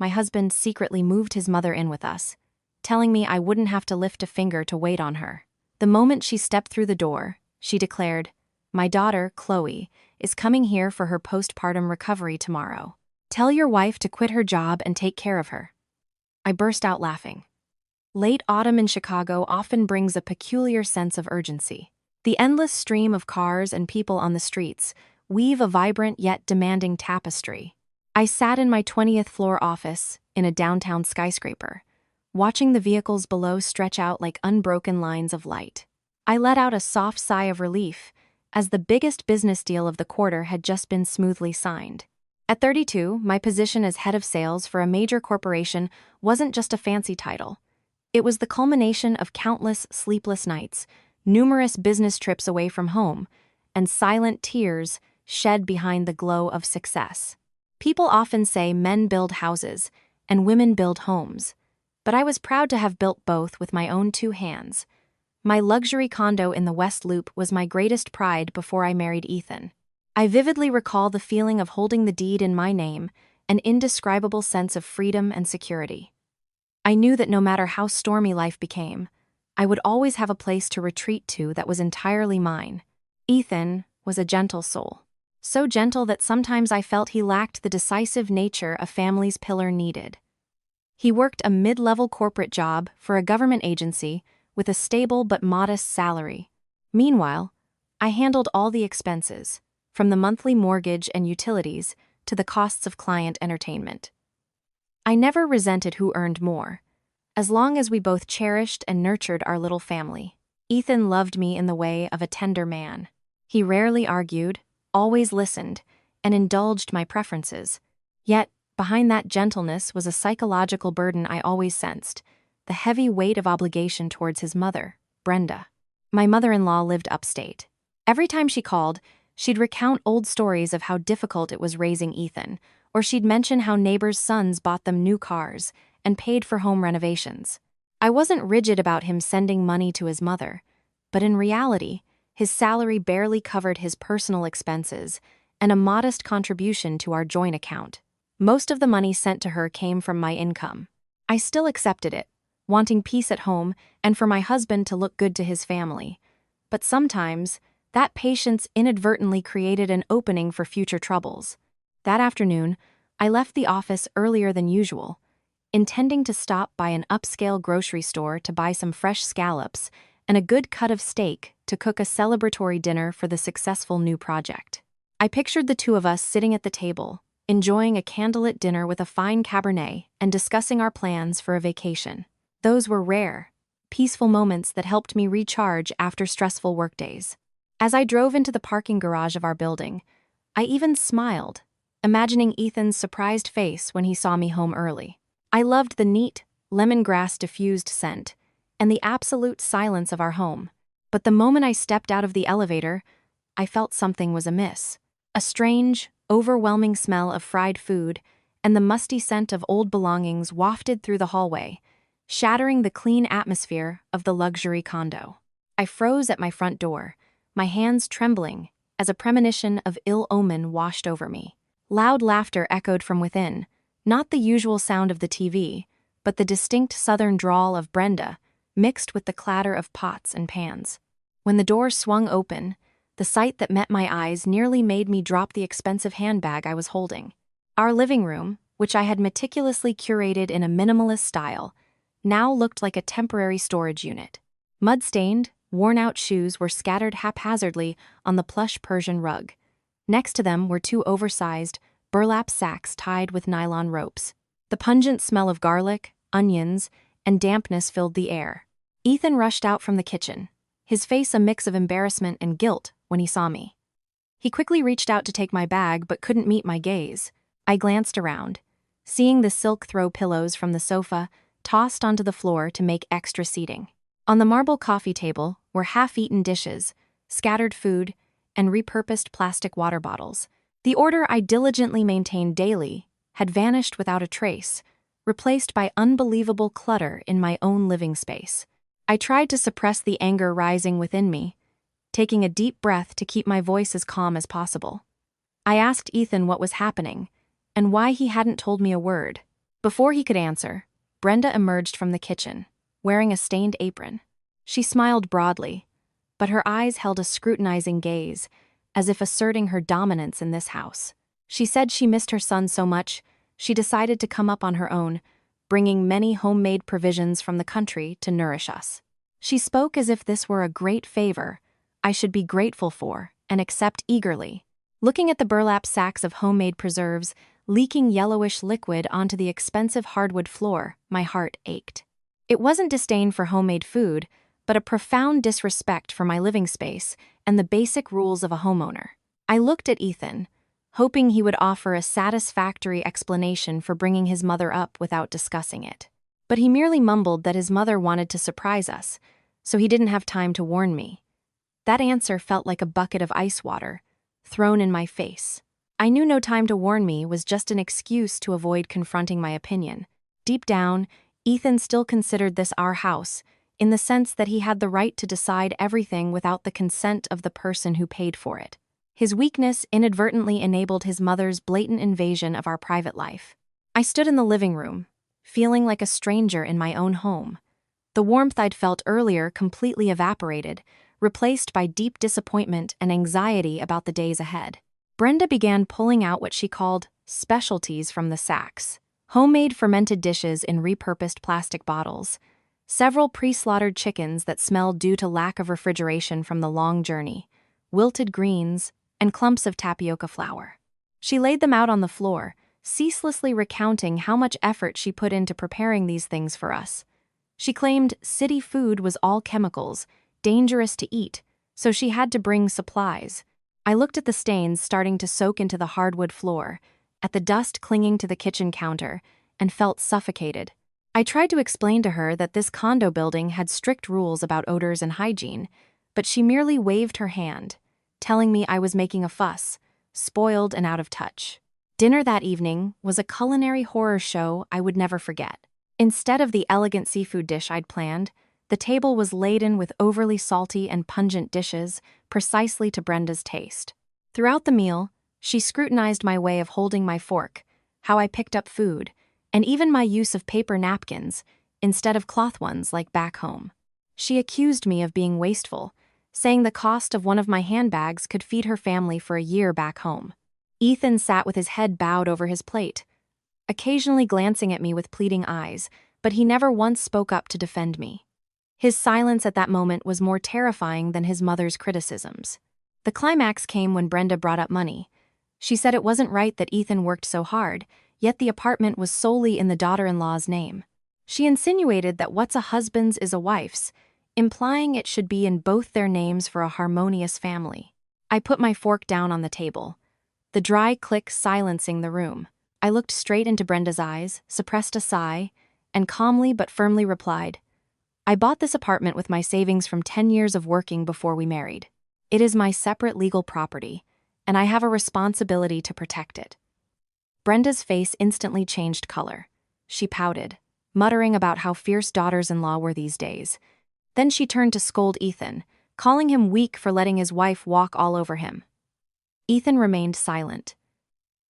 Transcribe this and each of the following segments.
my husband secretly moved his mother in with us, telling me I wouldn't have to lift a finger to wait on her. The moment she stepped through the door, she declared, "My daughter, Chloe, is coming here for her postpartum recovery tomorrow. Tell your wife to quit her job and take care of her." I burst out laughing. Late autumn in Chicago often brings a peculiar sense of urgency. The endless stream of cars and people on the streets weave a vibrant yet demanding tapestry. I sat in my 20th floor office in a downtown skyscraper, watching the vehicles below stretch out like unbroken lines of light. I let out a soft sigh of relief as the biggest business deal of the quarter had just been smoothly signed. At 32, my position as head of sales for a major corporation wasn't just a fancy title. It was the culmination of countless sleepless nights, numerous business trips away from home, and silent tears shed behind the glow of success. People often say men build houses and women build homes, but I was proud to have built both with my own two hands. My luxury condo in the West Loop was my greatest pride before I married Ethan. I vividly recall the feeling of holding the deed in my name, an indescribable sense of freedom and security. I knew that no matter how stormy life became, I would always have a place to retreat to that was entirely mine. Ethan was a gentle soul. So gentle that sometimes I felt he lacked the decisive nature a family's pillar needed. He worked a mid-level corporate job for a government agency with a stable but modest salary. Meanwhile, I handled all the expenses, from the monthly mortgage and utilities to the costs of client entertainment. I never resented who earned more, as long as we both cherished and nurtured our little family. Ethan loved me in the way of a tender man. He rarely argued, always listened, and indulged my preferences. Yet, behind that gentleness was a psychological burden I always sensed, the heavy weight of obligation towards his mother, Brenda. My mother-in-law lived upstate. Every time she called, she'd recount old stories of how difficult it was raising Ethan, or she'd mention how neighbors' sons bought them new cars and paid for home renovations. I wasn't rigid about him sending money to his mother, but in reality, his salary barely covered his personal expenses and a modest contribution to our joint account. Most of the money sent to her came from my income. I still accepted it, wanting peace at home and for my husband to look good to his family. But sometimes, that patience inadvertently created an opening for future troubles. That afternoon, I left the office earlier than usual, intending to stop by an upscale grocery store to buy some fresh scallops and a good cut of steak to cook a celebratory dinner for the successful new project. I pictured the two of us sitting at the table, enjoying a candlelit dinner with a fine Cabernet and discussing our plans for a vacation. Those were rare, peaceful moments that helped me recharge after stressful workdays. As I drove into the parking garage of our building, I even smiled, imagining Ethan's surprised face when he saw me home early. I loved the neat, lemongrass diffused scent and the absolute silence of our home. But the moment I stepped out of the elevator, I felt something was amiss. A strange, overwhelming smell of fried food and the musty scent of old belongings wafted through the hallway, shattering the clean atmosphere of the luxury condo. I froze at my front door, my hands trembling as a premonition of ill omen washed over me. Loud laughter echoed from within, not the usual sound of the TV, but the distinct southern drawl of Brenda, mixed with the clatter of pots and pans. When the door swung open, the sight that met my eyes nearly made me drop the expensive handbag I was holding. Our living room, which I had meticulously curated in a minimalist style, now looked like a temporary storage unit. Mud-stained, worn-out shoes were scattered haphazardly on the plush Persian rug. Next to them were two oversized, burlap sacks tied with nylon ropes. The pungent smell of garlic, onions, and dampness filled the air. Ethan rushed out from the kitchen, his face a mix of embarrassment and guilt when he saw me. He quickly reached out to take my bag but couldn't meet my gaze. I glanced around, seeing the silk throw pillows from the sofa tossed onto the floor to make extra seating. On the marble coffee table were half-eaten dishes, scattered food, and repurposed plastic water bottles. The order I diligently maintained daily had vanished without a trace, replaced by unbelievable clutter in my own living space. I tried to suppress the anger rising within me, taking a deep breath to keep my voice as calm as possible. I asked Ethan what was happening, and why he hadn't told me a word. Before he could answer, Brenda emerged from the kitchen, wearing a stained apron. She smiled broadly, but her eyes held a scrutinizing gaze, as if asserting her dominance in this house. She said she missed her son so much, she decided to come up on her own, bringing many homemade provisions from the country to nourish us. She spoke as if this were a great favor I should be grateful for and accept eagerly. Looking at the burlap sacks of homemade preserves, leaking yellowish liquid onto the expensive hardwood floor, my heart ached. It wasn't disdain for homemade food, but a profound disrespect for my living space and the basic rules of a homeowner. I looked at Ethan, hoping he would offer a satisfactory explanation for bringing his mother up without discussing it. But he merely mumbled that his mother wanted to surprise us, so he didn't have time to warn me. That answer felt like a bucket of ice water, thrown in my face. I knew no time to warn me was just an excuse to avoid confronting my opinion. Deep down, Ethan still considered this our house, in the sense that he had the right to decide everything without the consent of the person who paid for it. His weakness inadvertently enabled his mother's blatant invasion of our private life. I stood in the living room, feeling like a stranger in my own home. The warmth I'd felt earlier completely evaporated, replaced by deep disappointment and anxiety about the days ahead. Brenda began pulling out what she called specialties from the sacks: homemade fermented dishes in repurposed plastic bottles, several pre-slaughtered chickens that smelled due to lack of refrigeration from the long journey, wilted greens, and clumps of tapioca flour. She laid them out on the floor, ceaselessly recounting how much effort she put into preparing these things for us. She claimed city food was all chemicals, dangerous to eat, so she had to bring supplies. I looked at the stains starting to soak into the hardwood floor, at the dust clinging to the kitchen counter, and felt suffocated. I tried to explain to her that this condo building had strict rules about odors and hygiene, but she merely waved her hand, telling me I was making a fuss, spoiled and out of touch. Dinner that evening was a culinary horror show I would never forget. Instead of the elegant seafood dish I'd planned, the table was laden with overly salty and pungent dishes, precisely to Brenda's taste. Throughout the meal, she scrutinized my way of holding my fork, how I picked up food, and even my use of paper napkins instead of cloth ones like back home. She accused me of being wasteful, saying the cost of one of my handbags could feed her family for a year back home. Ethan sat with his head bowed over his plate, occasionally glancing at me with pleading eyes, but he never once spoke up to defend me. His silence at that moment was more terrifying than his mother's criticisms. The climax came when Brenda brought up money. She said it wasn't right that Ethan worked so hard, yet the apartment was solely in the daughter-in-law's name. She insinuated that what's a husband's is a wife's, implying it should be in both their names for a harmonious family. I put my fork down on the table, the dry click silencing the room. I looked straight into Brenda's eyes, suppressed a sigh, and calmly but firmly replied, "I bought this apartment with my savings from 10 years of working before we married. It is my separate legal property, and I have a responsibility to protect it." Brenda's face instantly changed color. She pouted, muttering about how fierce daughters-in-law were these days. Then she turned to scold Ethan, calling him weak for letting his wife walk all over him. Ethan remained silent.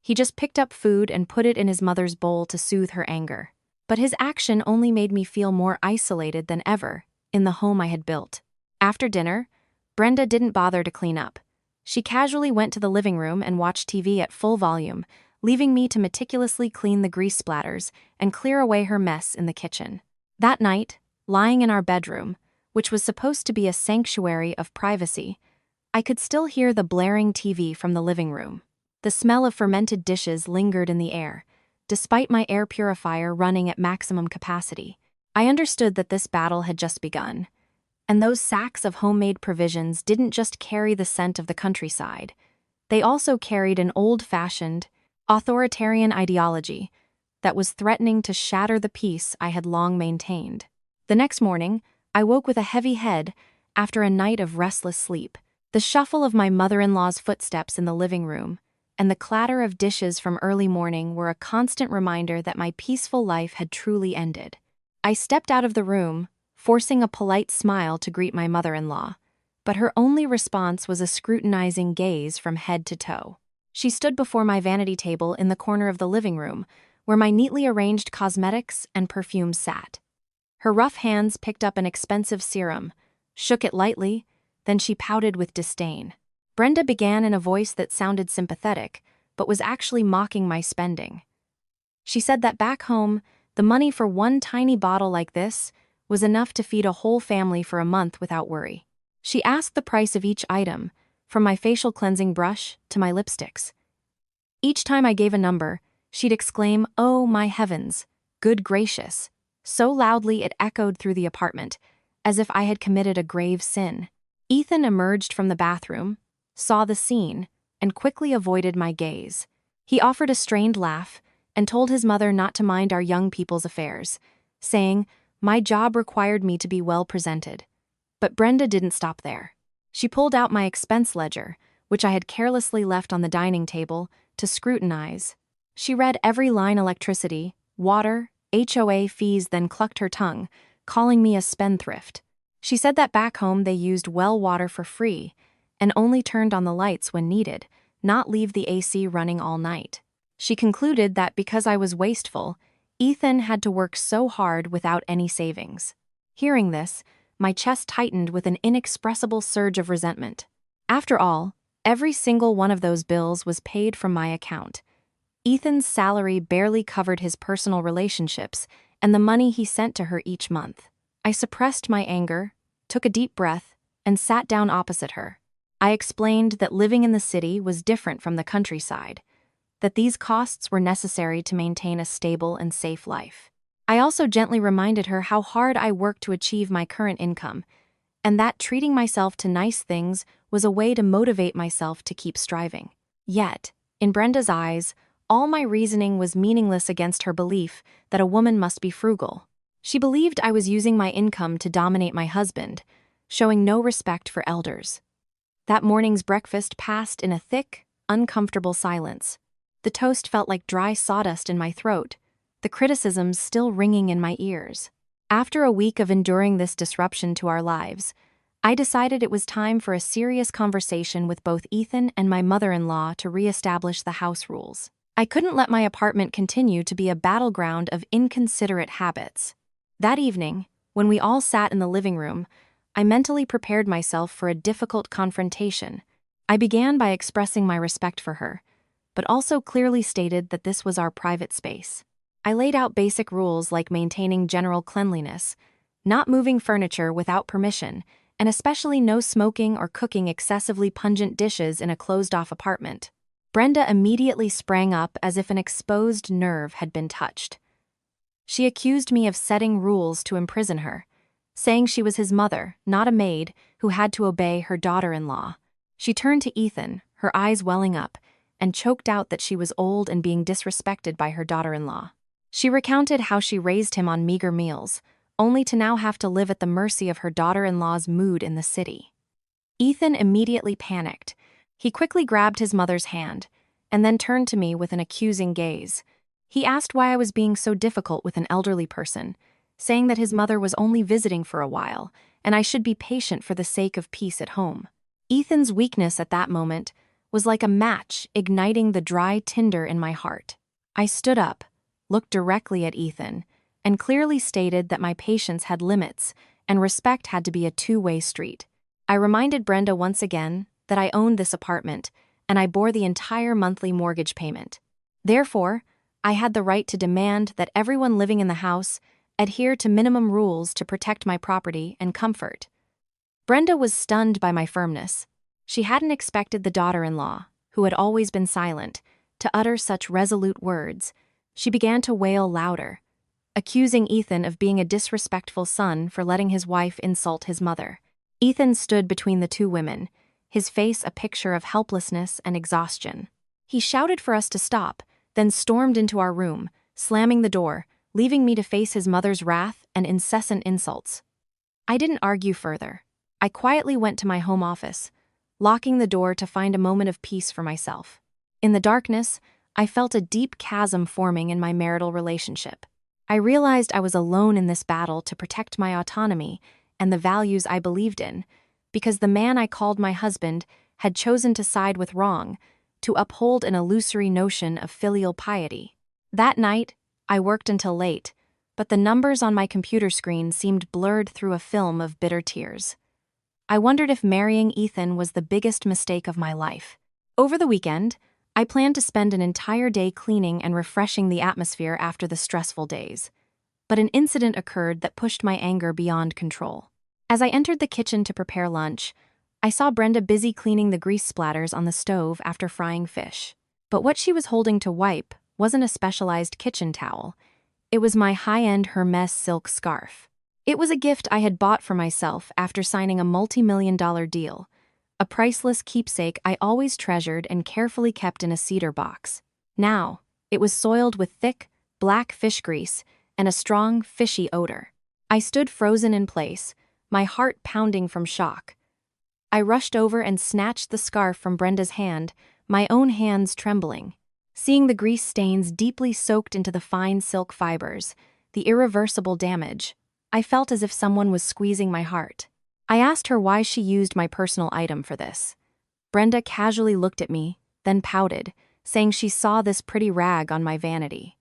He just picked up food and put it in his mother's bowl to soothe her anger. But his action only made me feel more isolated than ever in the home I had built. After dinner, Brenda didn't bother to clean up. She casually went to the living room and watched TV at full volume, leaving me to meticulously clean the grease splatters and clear away her mess in the kitchen. That night, lying in our bedroom, which was supposed to be a sanctuary of privacy, I could still hear the blaring TV from the living room. The smell of fermented dishes lingered in the air, despite my air purifier running at maximum capacity. I understood that this battle had just begun, and those sacks of homemade provisions didn't just carry the scent of the countryside. They also carried an old-fashioned, authoritarian ideology that was threatening to shatter the peace I had long maintained. The next morning, I woke with a heavy head after a night of restless sleep. The shuffle of my mother-in-law's footsteps in the living room and the clatter of dishes from early morning were a constant reminder that my peaceful life had truly ended. I stepped out of the room, forcing a polite smile to greet my mother-in-law, but her only response was a scrutinizing gaze from head to toe. She stood before my vanity table in the corner of the living room, where my neatly arranged cosmetics and perfumes sat. Her rough hands picked up an expensive serum, shook it lightly, then she pouted with disdain. Brenda began in a voice that sounded sympathetic, but was actually mocking my spending. She said that back home, the money for one tiny bottle like this was enough to feed a whole family for a month without worry. She asked the price of each item, from my facial cleansing brush to my lipsticks. Each time I gave a number, she'd exclaim, "Oh, my heavens, good gracious," so loudly it echoed through the apartment, as if I had committed a grave sin. Ethan emerged from the bathroom, saw the scene, and quickly avoided my gaze. He offered a strained laugh and told his mother not to mind our young people's affairs, saying, "My job required me to be well presented." But Brenda didn't stop there. She pulled out my expense ledger, which I had carelessly left on the dining table, to scrutinize. She read every line: electricity, water, HOA fees, then clucked her tongue, calling me a spendthrift. She said that back home they used well water for free and only turned on the lights when needed, not leave the AC running all night. She concluded that because I was wasteful, Ethan had to work so hard without any savings. Hearing this, my chest tightened with an inexpressible surge of resentment. After all, every single one of those bills was paid from my account. Ethan's salary barely covered his personal relationships and the money he sent to her each month. I suppressed my anger, took a deep breath, and sat down opposite her. I explained that living in the city was different from the countryside, that these costs were necessary to maintain a stable and safe life. I also gently reminded her how hard I worked to achieve my current income, and that treating myself to nice things was a way to motivate myself to keep striving. Yet, in Brenda's eyes, all my reasoning was meaningless against her belief that a woman must be frugal. She believed I was using my income to dominate my husband, showing no respect for elders. That morning's breakfast passed in a thick, uncomfortable silence. The toast felt like dry sawdust in my throat, the criticisms still ringing in my ears. After a week of enduring this disruption to our lives, I decided it was time for a serious conversation with both Ethan and my mother-in-law to reestablish the house rules. I couldn't let my apartment continue to be a battleground of inconsiderate habits. That evening, when we all sat in the living room, I mentally prepared myself for a difficult confrontation. I began by expressing my respect for her, but also clearly stated that this was our private space. I laid out basic rules like maintaining general cleanliness, not moving furniture without permission, and especially no smoking or cooking excessively pungent dishes in a closed-off apartment. Brenda immediately sprang up as if an exposed nerve had been touched. She accused me of setting rules to imprison her, saying she was his mother, not a maid, who had to obey her daughter-in-law. She turned to Ethan, her eyes welling up, and choked out that she was old and being disrespected by her daughter-in-law. She recounted how she raised him on meager meals, only to now have to live at the mercy of her daughter-in-law's mood in the city. Ethan immediately panicked. He quickly grabbed his mother's hand, and then turned to me with an accusing gaze. He asked why I was being so difficult with an elderly person, saying that his mother was only visiting for a while, and I should be patient for the sake of peace at home. Ethan's weakness at that moment was like a match igniting the dry tinder in my heart. I stood up, looked directly at Ethan, and clearly stated that my patience had limits and respect had to be a two-way street. I reminded Brenda once again that I owned this apartment and I bore the entire monthly mortgage payment. Therefore, I had the right to demand that everyone living in the house adhere to minimum rules to protect my property and comfort. Brenda was stunned by my firmness. She hadn't expected the daughter-in-law, who had always been silent, to utter such resolute words. She began to wail louder, accusing Ethan of being a disrespectful son for letting his wife insult his mother. Ethan stood between the two women, his face a picture of helplessness and exhaustion. He shouted for us to stop, then stormed into our room, slamming the door, leaving me to face his mother's wrath and incessant insults. I didn't argue further. I quietly went to my home office, locking the door to find a moment of peace for myself. In the darkness, I felt a deep chasm forming in my marital relationship. I realized I was alone in this battle to protect my autonomy and the values I believed in, because the man I called my husband had chosen to side with wrong, to uphold an illusory notion of filial piety. That night, I worked until late, but the numbers on my computer screen seemed blurred through a film of bitter tears. I wondered if marrying Ethan was the biggest mistake of my life. Over the weekend, I planned to spend an entire day cleaning and refreshing the atmosphere after the stressful days. But an incident occurred that pushed my anger beyond control. As I entered the kitchen to prepare lunch, I saw Brenda busy cleaning the grease splatters on the stove after frying fish. But what she was holding to wipe wasn't a specialized kitchen towel. It was my high-end Hermes silk scarf. It was a gift I had bought for myself after signing a multi-million-dollar deal, a priceless keepsake I always treasured and carefully kept in a cedar box. Now, it was soiled with thick, black fish grease and a strong, fishy odor. I stood frozen in place, my heart pounding from shock. I rushed over and snatched the scarf from Brenda's hand, my own hands trembling. Seeing the grease stains deeply soaked into the fine silk fibers, the irreversible damage, I felt as if someone was squeezing my heart. I asked her why she used my personal item for this. Brenda casually looked at me, then pouted, saying she saw this pretty rag on my vanity.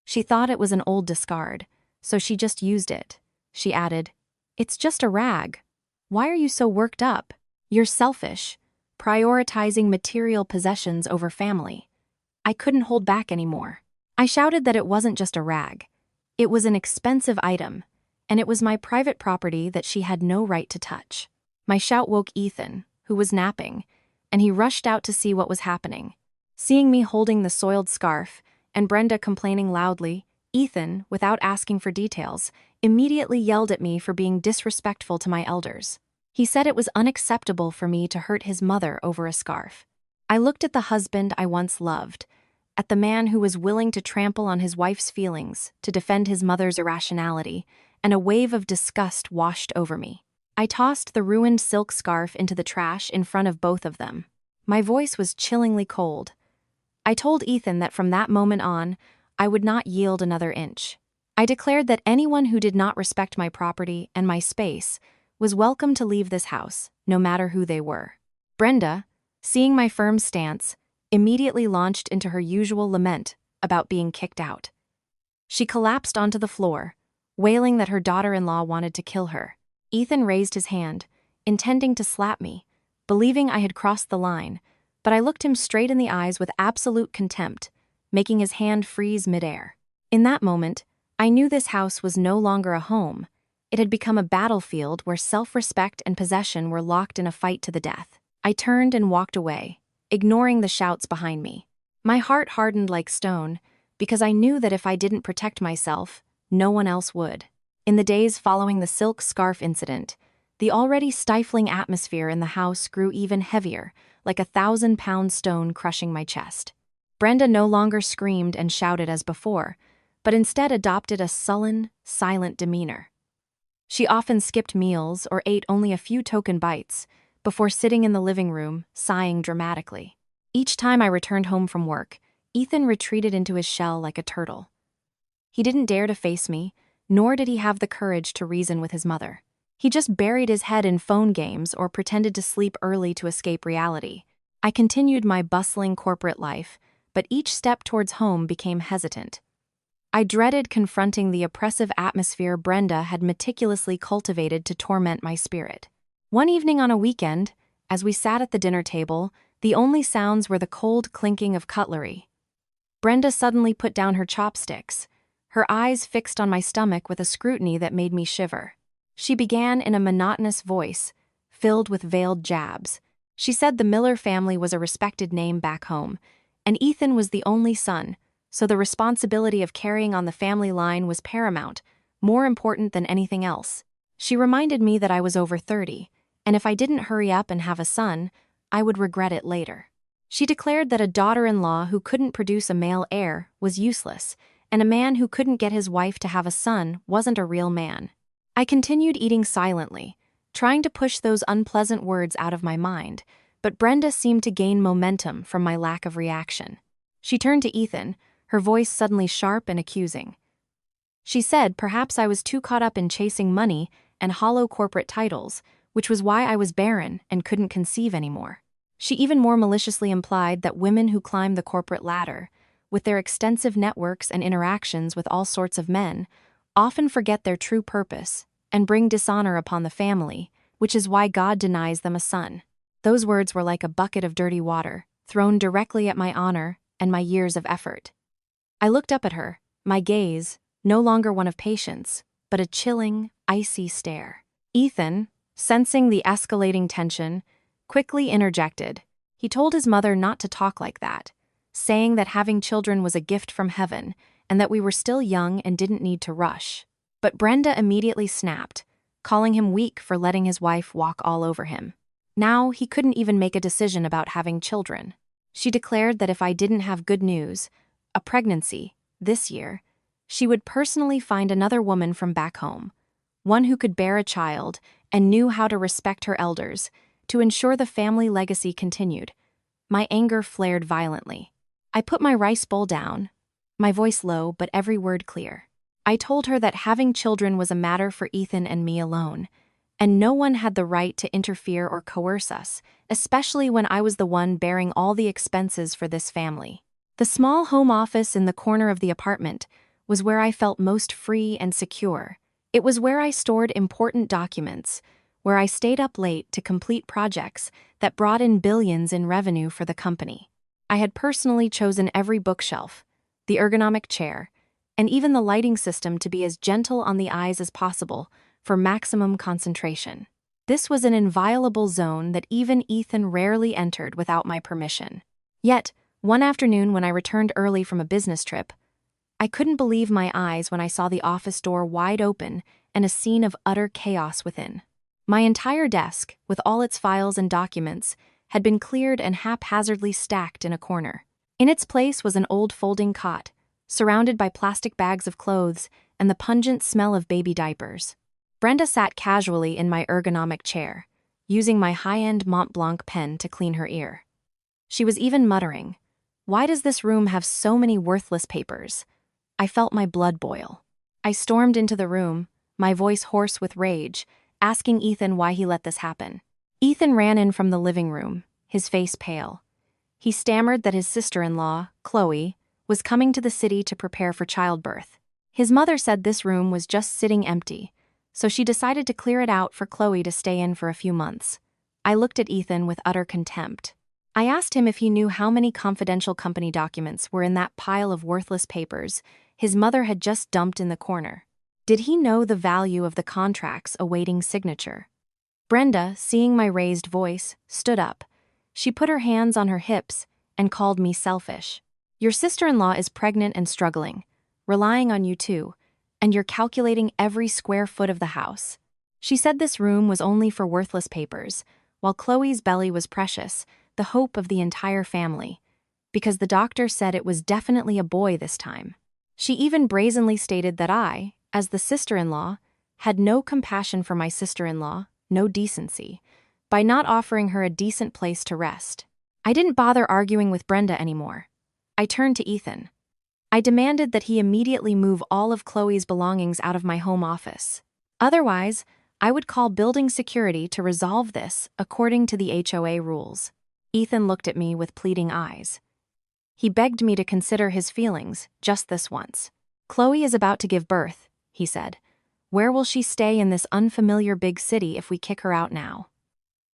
She thought it was an old discard, so she just used it. She added, "It's just a rag. Why are you so worked up? You're selfish, prioritizing material possessions over family." I couldn't hold back anymore. I shouted that it wasn't just a rag. It was an expensive item, and it was my private property that she had no right to touch. My shout woke Ethan, who was napping, and he rushed out to see what was happening. Seeing me holding the soiled scarf and Brenda complaining loudly, Ethan, without asking for details, immediately yelled at me for being disrespectful to my elders. He said it was unacceptable for me to hurt his mother over a scarf. I looked at the husband I once loved, at the man who was willing to trample on his wife's feelings to defend his mother's irrationality, and a wave of disgust washed over me. I tossed the ruined silk scarf into the trash in front of both of them. My voice was chillingly cold. I told Ethan that from that moment on, I would not yield another inch. I declared that anyone who did not respect my property and my space was welcome to leave this house, no matter who they were. Brenda, seeing my firm stance, immediately launched into her usual lament about being kicked out. She collapsed onto the floor, wailing that her daughter-in-law wanted to kill her. Ethan raised his hand, intending to slap me, believing I had crossed the line, but I looked him straight in the eyes with absolute contempt, making his hand freeze midair. In that moment, I knew this house was no longer a home. It had become a battlefield where self-respect and possession were locked in a fight to the death. I turned and walked away, ignoring the shouts behind me. My heart hardened like stone, because I knew that if I didn't protect myself, no one else would. In the days following the silk scarf incident, the already stifling atmosphere in the house grew even heavier, like a 1,000-pound stone crushing my chest. Brenda no longer screamed and shouted as before, but instead adopted a sullen, silent demeanor. She often skipped meals or ate only a few token bites before sitting in the living room, sighing dramatically. Each time I returned home from work, Ethan retreated into his shell like a turtle. He didn't dare to face me, nor did he have the courage to reason with his mother. He just buried his head in phone games or pretended to sleep early to escape reality. I continued my bustling corporate life, but each step towards home became hesitant. I dreaded confronting the oppressive atmosphere Brenda had meticulously cultivated to torment my spirit. One evening on a weekend, as we sat at the dinner table, the only sounds were the cold clinking of cutlery. Brenda suddenly put down her chopsticks, her eyes fixed on my stomach with a scrutiny that made me shiver. She began in a monotonous voice, filled with veiled jabs. She said the Miller family was a respected name back home, and Ethan was the only son, so the responsibility of carrying on the family line was paramount, more important than anything else. She reminded me that I was over 30, and if I didn't hurry up and have a son, I would regret it later. She declared that a daughter-in-law who couldn't produce a male heir was useless, and a man who couldn't get his wife to have a son wasn't a real man. I continued eating silently, trying to push those unpleasant words out of my mind, but Brenda seemed to gain momentum from my lack of reaction. She turned to Ethan, her voice suddenly sharp and accusing. She said perhaps I was too caught up in chasing money and hollow corporate titles, which was why I was barren and couldn't conceive anymore. She even more maliciously implied that women who climb the corporate ladder with their extensive networks and interactions with all sorts of men, often forget their true purpose and bring dishonor upon the family, which is why God denies them a son. Those words were like a bucket of dirty water, thrown directly at my honor and my years of effort. I looked up at her, my gaze, no longer one of patience, but a chilling, icy stare. Ethan, sensing the escalating tension, quickly interjected. He told his mother not to talk like that, saying that having children was a gift from heaven and that we were still young and didn't need to rush. But Brenda immediately snapped, calling him weak for letting his wife walk all over him. Now he couldn't even make a decision about having children. She declared that if I didn't have good news, a pregnancy, this year, she would personally find another woman from back home, one who could bear a child and knew how to respect her elders, to ensure the family legacy continued. My anger flared violently. I put my rice bowl down, my voice low but every word clear. I told her that having children was a matter for Ethan and me alone, and no one had the right to interfere or coerce us, especially when I was the one bearing all the expenses for this family. The small home office in the corner of the apartment was where I felt most free and secure. It was where I stored important documents, where I stayed up late to complete projects that brought in billions in revenue for the company. I had personally chosen every bookshelf, the ergonomic chair, and even the lighting system to be as gentle on the eyes as possible for maximum concentration. This was an inviolable zone that even Ethan rarely entered without my permission. Yet, one afternoon when I returned early from a business trip, I couldn't believe my eyes when I saw the office door wide open and a scene of utter chaos within. My entire desk, with all its files and documents, had been cleared and haphazardly stacked in a corner. In its place was an old folding cot, surrounded by plastic bags of clothes and the pungent smell of baby diapers. Brenda sat casually in my ergonomic chair, using my high-end Mont Blanc pen to clean her ear. She was even muttering, "Why does this room have so many worthless papers?" I felt my blood boil. I stormed into the room, my voice hoarse with rage, asking Ethan why he let this happen. Ethan ran in from the living room, his face pale. He stammered that his sister-in-law, Chloe, was coming to the city to prepare for childbirth. His mother said this room was just sitting empty, so she decided to clear it out for Chloe to stay in for a few months. I looked at Ethan with utter contempt. I asked him if he knew how many confidential company documents were in that pile of worthless papers his mother had just dumped in the corner. Did he know the value of the contracts awaiting signature? Brenda, seeing my raised voice, stood up. She put her hands on her hips and called me selfish. "Your sister-in-law is pregnant and struggling, relying on you too, and you're calculating every square foot of the house." She said this room was only for worthless papers, while Chloe's belly was precious, the hope of the entire family, because the doctor said it was definitely a boy this time. She even brazenly stated that I, as the sister-in-law, had no compassion for my sister-in-law, no decency, by not offering her a decent place to rest. I didn't bother arguing with Brenda anymore. I turned to Ethan. I demanded that he immediately move all of Chloe's belongings out of my home office. Otherwise, I would call building security to resolve this according to the HOA rules. Ethan looked at me with pleading eyes. He begged me to consider his feelings, just this once. "Chloe is about to give birth," he said. "Where will she stay in this unfamiliar big city if we kick her out now?"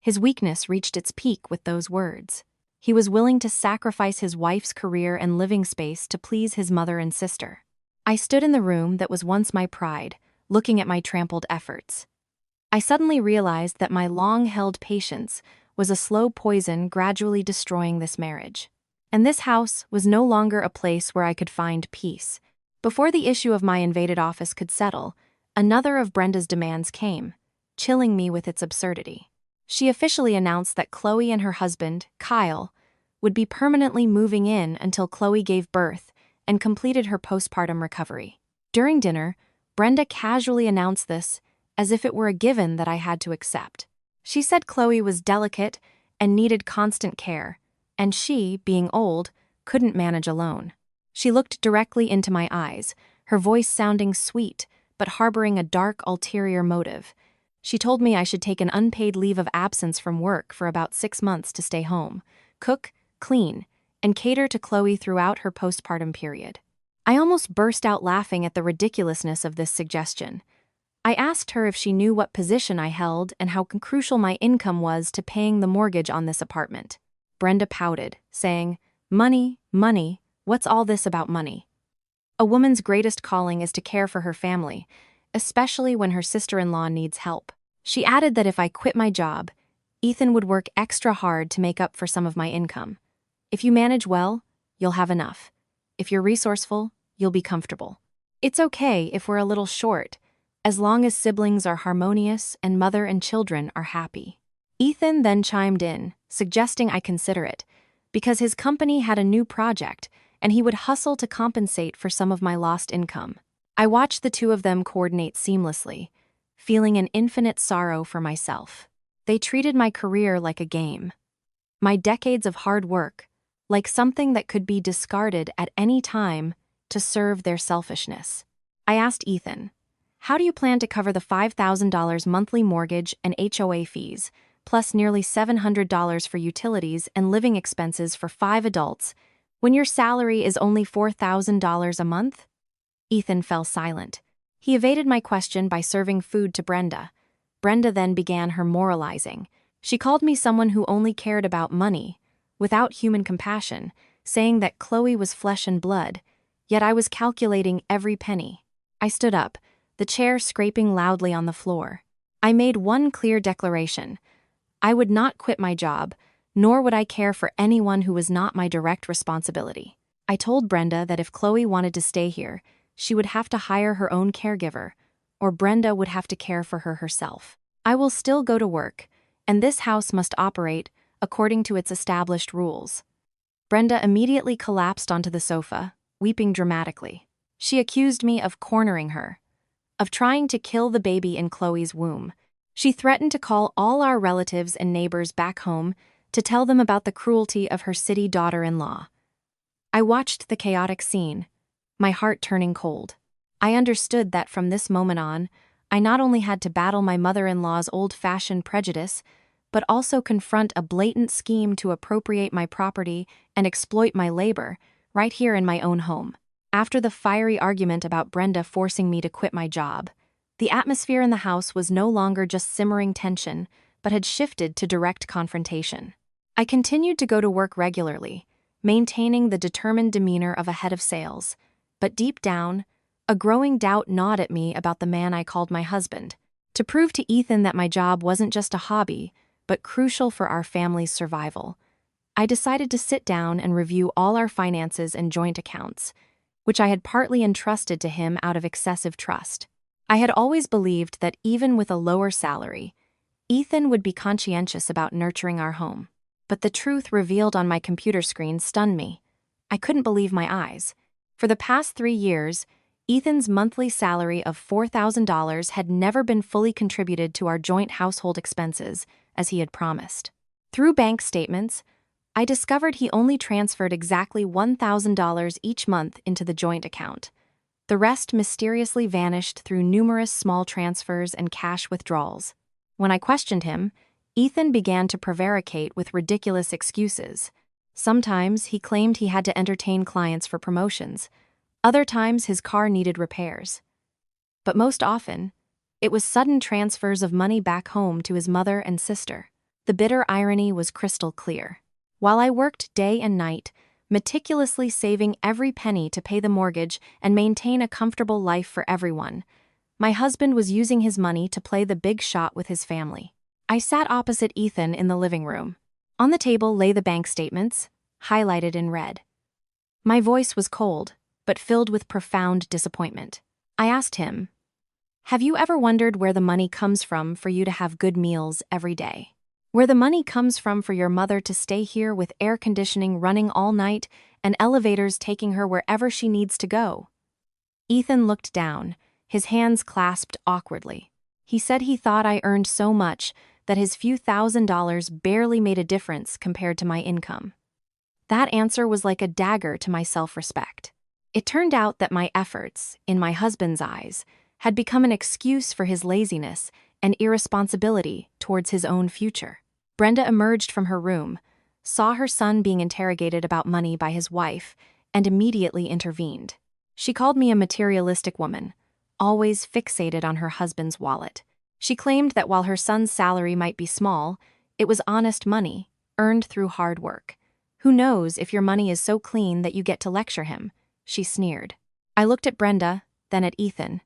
His weakness reached its peak with those words. He was willing to sacrifice his wife's career and living space to please his mother and sister. I stood in the room that was once my pride, looking at my trampled efforts. I suddenly realized that my long-held patience was a slow poison gradually destroying this marriage. And this house was no longer a place where I could find peace. Before the issue of my invaded office could settle, another of Brenda's demands came, chilling me with its absurdity. She officially announced that Chloe and her husband, Kyle, would be permanently moving in until Chloe gave birth and completed her postpartum recovery. During dinner, Brenda casually announced this as if it were a given that I had to accept. She said Chloe was delicate and needed constant care, and she, being old, couldn't manage alone. She looked directly into my eyes, her voice sounding sweet, but harboring a dark ulterior motive. She told me I should take an unpaid leave of absence from work for about 6 months to stay home, cook, clean, and cater to Chloe throughout her postpartum period. I almost burst out laughing at the ridiculousness of this suggestion. I asked her if she knew what position I held and how crucial my income was to paying the mortgage on this apartment. Brenda pouted, saying, "Money, money, what's all this about money? A woman's greatest calling is to care for her family, especially when her sister-in-law needs help." She added that if I quit my job, Ethan would work extra hard to make up for some of my income. "If you manage well, you'll have enough. If you're resourceful, you'll be comfortable. It's okay if we're a little short, as long as siblings are harmonious and mother and children are happy." Ethan then chimed in, suggesting I consider it, because his company had a new project and he would hustle to compensate for some of my lost income. I watched the two of them coordinate seamlessly, feeling an infinite sorrow for myself. They treated my career like a game, my decades of hard work like something that could be discarded at any time to serve their selfishness. I asked Ethan, "How do you plan to cover the $5,000 monthly mortgage and HOA fees, plus nearly $700 for utilities and living expenses for 5 adults, when your salary is only $4,000 a month?" Ethan fell silent. He evaded my question by serving food to Brenda. Brenda then began her moralizing. She called me someone who only cared about money, without human compassion, saying that Chloe was flesh and blood, yet I was calculating every penny. I stood up, the chair scraping loudly on the floor. I made one clear declaration. I would not quit my job, nor would I care for anyone who was not my direct responsibility. I told Brenda that if Chloe wanted to stay here, she would have to hire her own caregiver, or Brenda would have to care for her herself. I will still go to work, and this house must operate according to its established rules. Brenda immediately collapsed onto the sofa, weeping dramatically. She accused me of cornering her, of trying to kill the baby in Chloe's womb. She threatened to call all our relatives and neighbors back home to tell them about the cruelty of her city daughter-in-law. I watched the chaotic scene, my heart turning cold. I understood that from this moment on, I not only had to battle my mother-in-law's old-fashioned prejudice, but also confront a blatant scheme to appropriate my property and exploit my labor, right here in my own home. After the fiery argument about Brenda forcing me to quit my job, the atmosphere in the house was no longer just simmering tension, but had shifted to direct confrontation. I continued to go to work regularly, maintaining the determined demeanor of a head of sales, but deep down, a growing doubt gnawed at me about the man I called my husband. To prove to Ethan that my job wasn't just a hobby, but crucial for our family's survival, I decided to sit down and review all our finances and joint accounts, which I had partly entrusted to him out of excessive trust. I had always believed that even with a lower salary, Ethan would be conscientious about nurturing our home. But the truth revealed on my computer screen stunned me. I couldn't believe my eyes. For the past 3 years, Ethan's monthly salary of $4,000 had never been fully contributed to our joint household expenses, as he had promised. Through bank statements, I discovered he only transferred exactly $1,000 each month into the joint account. The rest mysteriously vanished through numerous small transfers and cash withdrawals. When I questioned him, Ethan began to prevaricate with ridiculous excuses. Sometimes he claimed he had to entertain clients for promotions. Other times his car needed repairs. But most often, it was sudden transfers of money back home to his mother and sister. The bitter irony was crystal clear. While I worked day and night, meticulously saving every penny to pay the mortgage and maintain a comfortable life for everyone, my husband was using his money to play the big shot with his family. I sat opposite Ethan in the living room. On the table lay the bank statements, highlighted in red. My voice was cold, but filled with profound disappointment. I asked him, "Have you ever wondered where the money comes from for you to have good meals every day? Where the money comes from for your mother to stay here with air conditioning running all night and elevators taking her wherever she needs to go?" Ethan looked down, his hands clasped awkwardly. He said he thought I earned so much that his few $1,000s barely made a difference compared to my income. That answer was like a dagger to my self-respect. It turned out that my efforts, in my husband's eyes, had become an excuse for his laziness and irresponsibility towards his own future. Brenda emerged from her room, saw her son being interrogated about money by his wife, and immediately intervened. She called me a materialistic woman, always fixated on her husband's wallet. She claimed that while her son's salary might be small, it was honest money, earned through hard work. Who knows if your money is so clean that you get to lecture him, she sneered. I looked at Brenda, then at Ethan,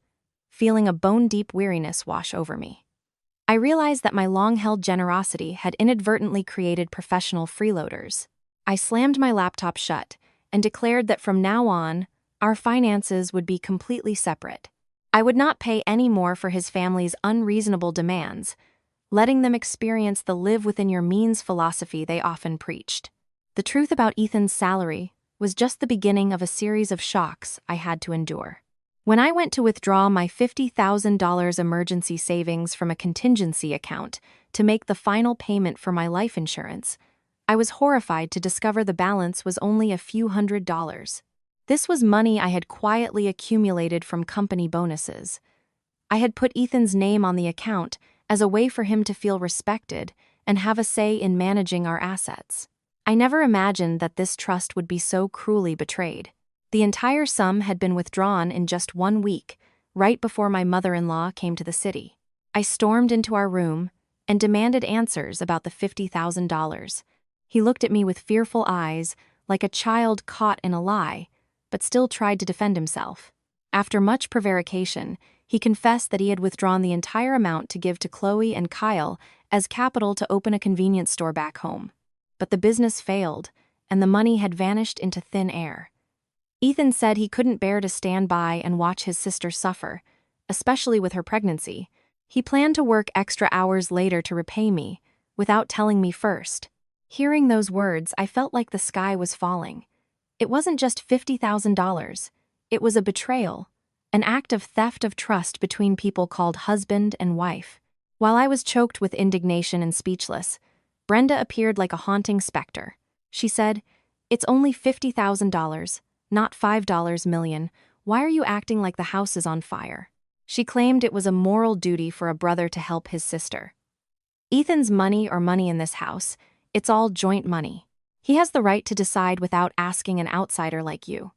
feeling a bone-deep weariness wash over me. I realized that my long-held generosity had inadvertently created professional freeloaders. I slammed my laptop shut and declared that from now on, our finances would be completely separate. I would not pay any more for his family's unreasonable demands, letting them experience the live-within-your-means philosophy they often preached. The truth about Ethan's salary was just the beginning of a series of shocks I had to endure. When I went to withdraw my $50,000 emergency savings from a contingency account to make the final payment for my life insurance, I was horrified to discover the balance was only a few $100s. This was money I had quietly accumulated from company bonuses. I had put Ethan's name on the account as a way for him to feel respected and have a say in managing our assets. I never imagined that this trust would be so cruelly betrayed. The entire sum had been withdrawn in just 1 week, right before my mother-in-law came to the city. I stormed into our room and demanded answers about the $50,000. He looked at me with fearful eyes, like a child caught in a lie, but still tried to defend himself. After much prevarication, he confessed that he had withdrawn the entire amount to give to Chloe and Kyle as capital to open a convenience store back home. But the business failed, and the money had vanished into thin air. Ethan said he couldn't bear to stand by and watch his sister suffer, especially with her pregnancy. He planned to work extra hours later to repay me, without telling me first. Hearing those words, I felt like the sky was falling. It wasn't just $50,000. It was a betrayal, an act of theft of trust between people called husband and wife. While I was choked with indignation and speechless, Brenda appeared like a haunting specter. She said, "It's only $50,000, not $5 million. Why are you acting like the house is on fire?" She claimed it was a moral duty for a brother to help his sister. Ethan's money or money in this house, it's all joint money. He has the right to decide without asking an outsider like you.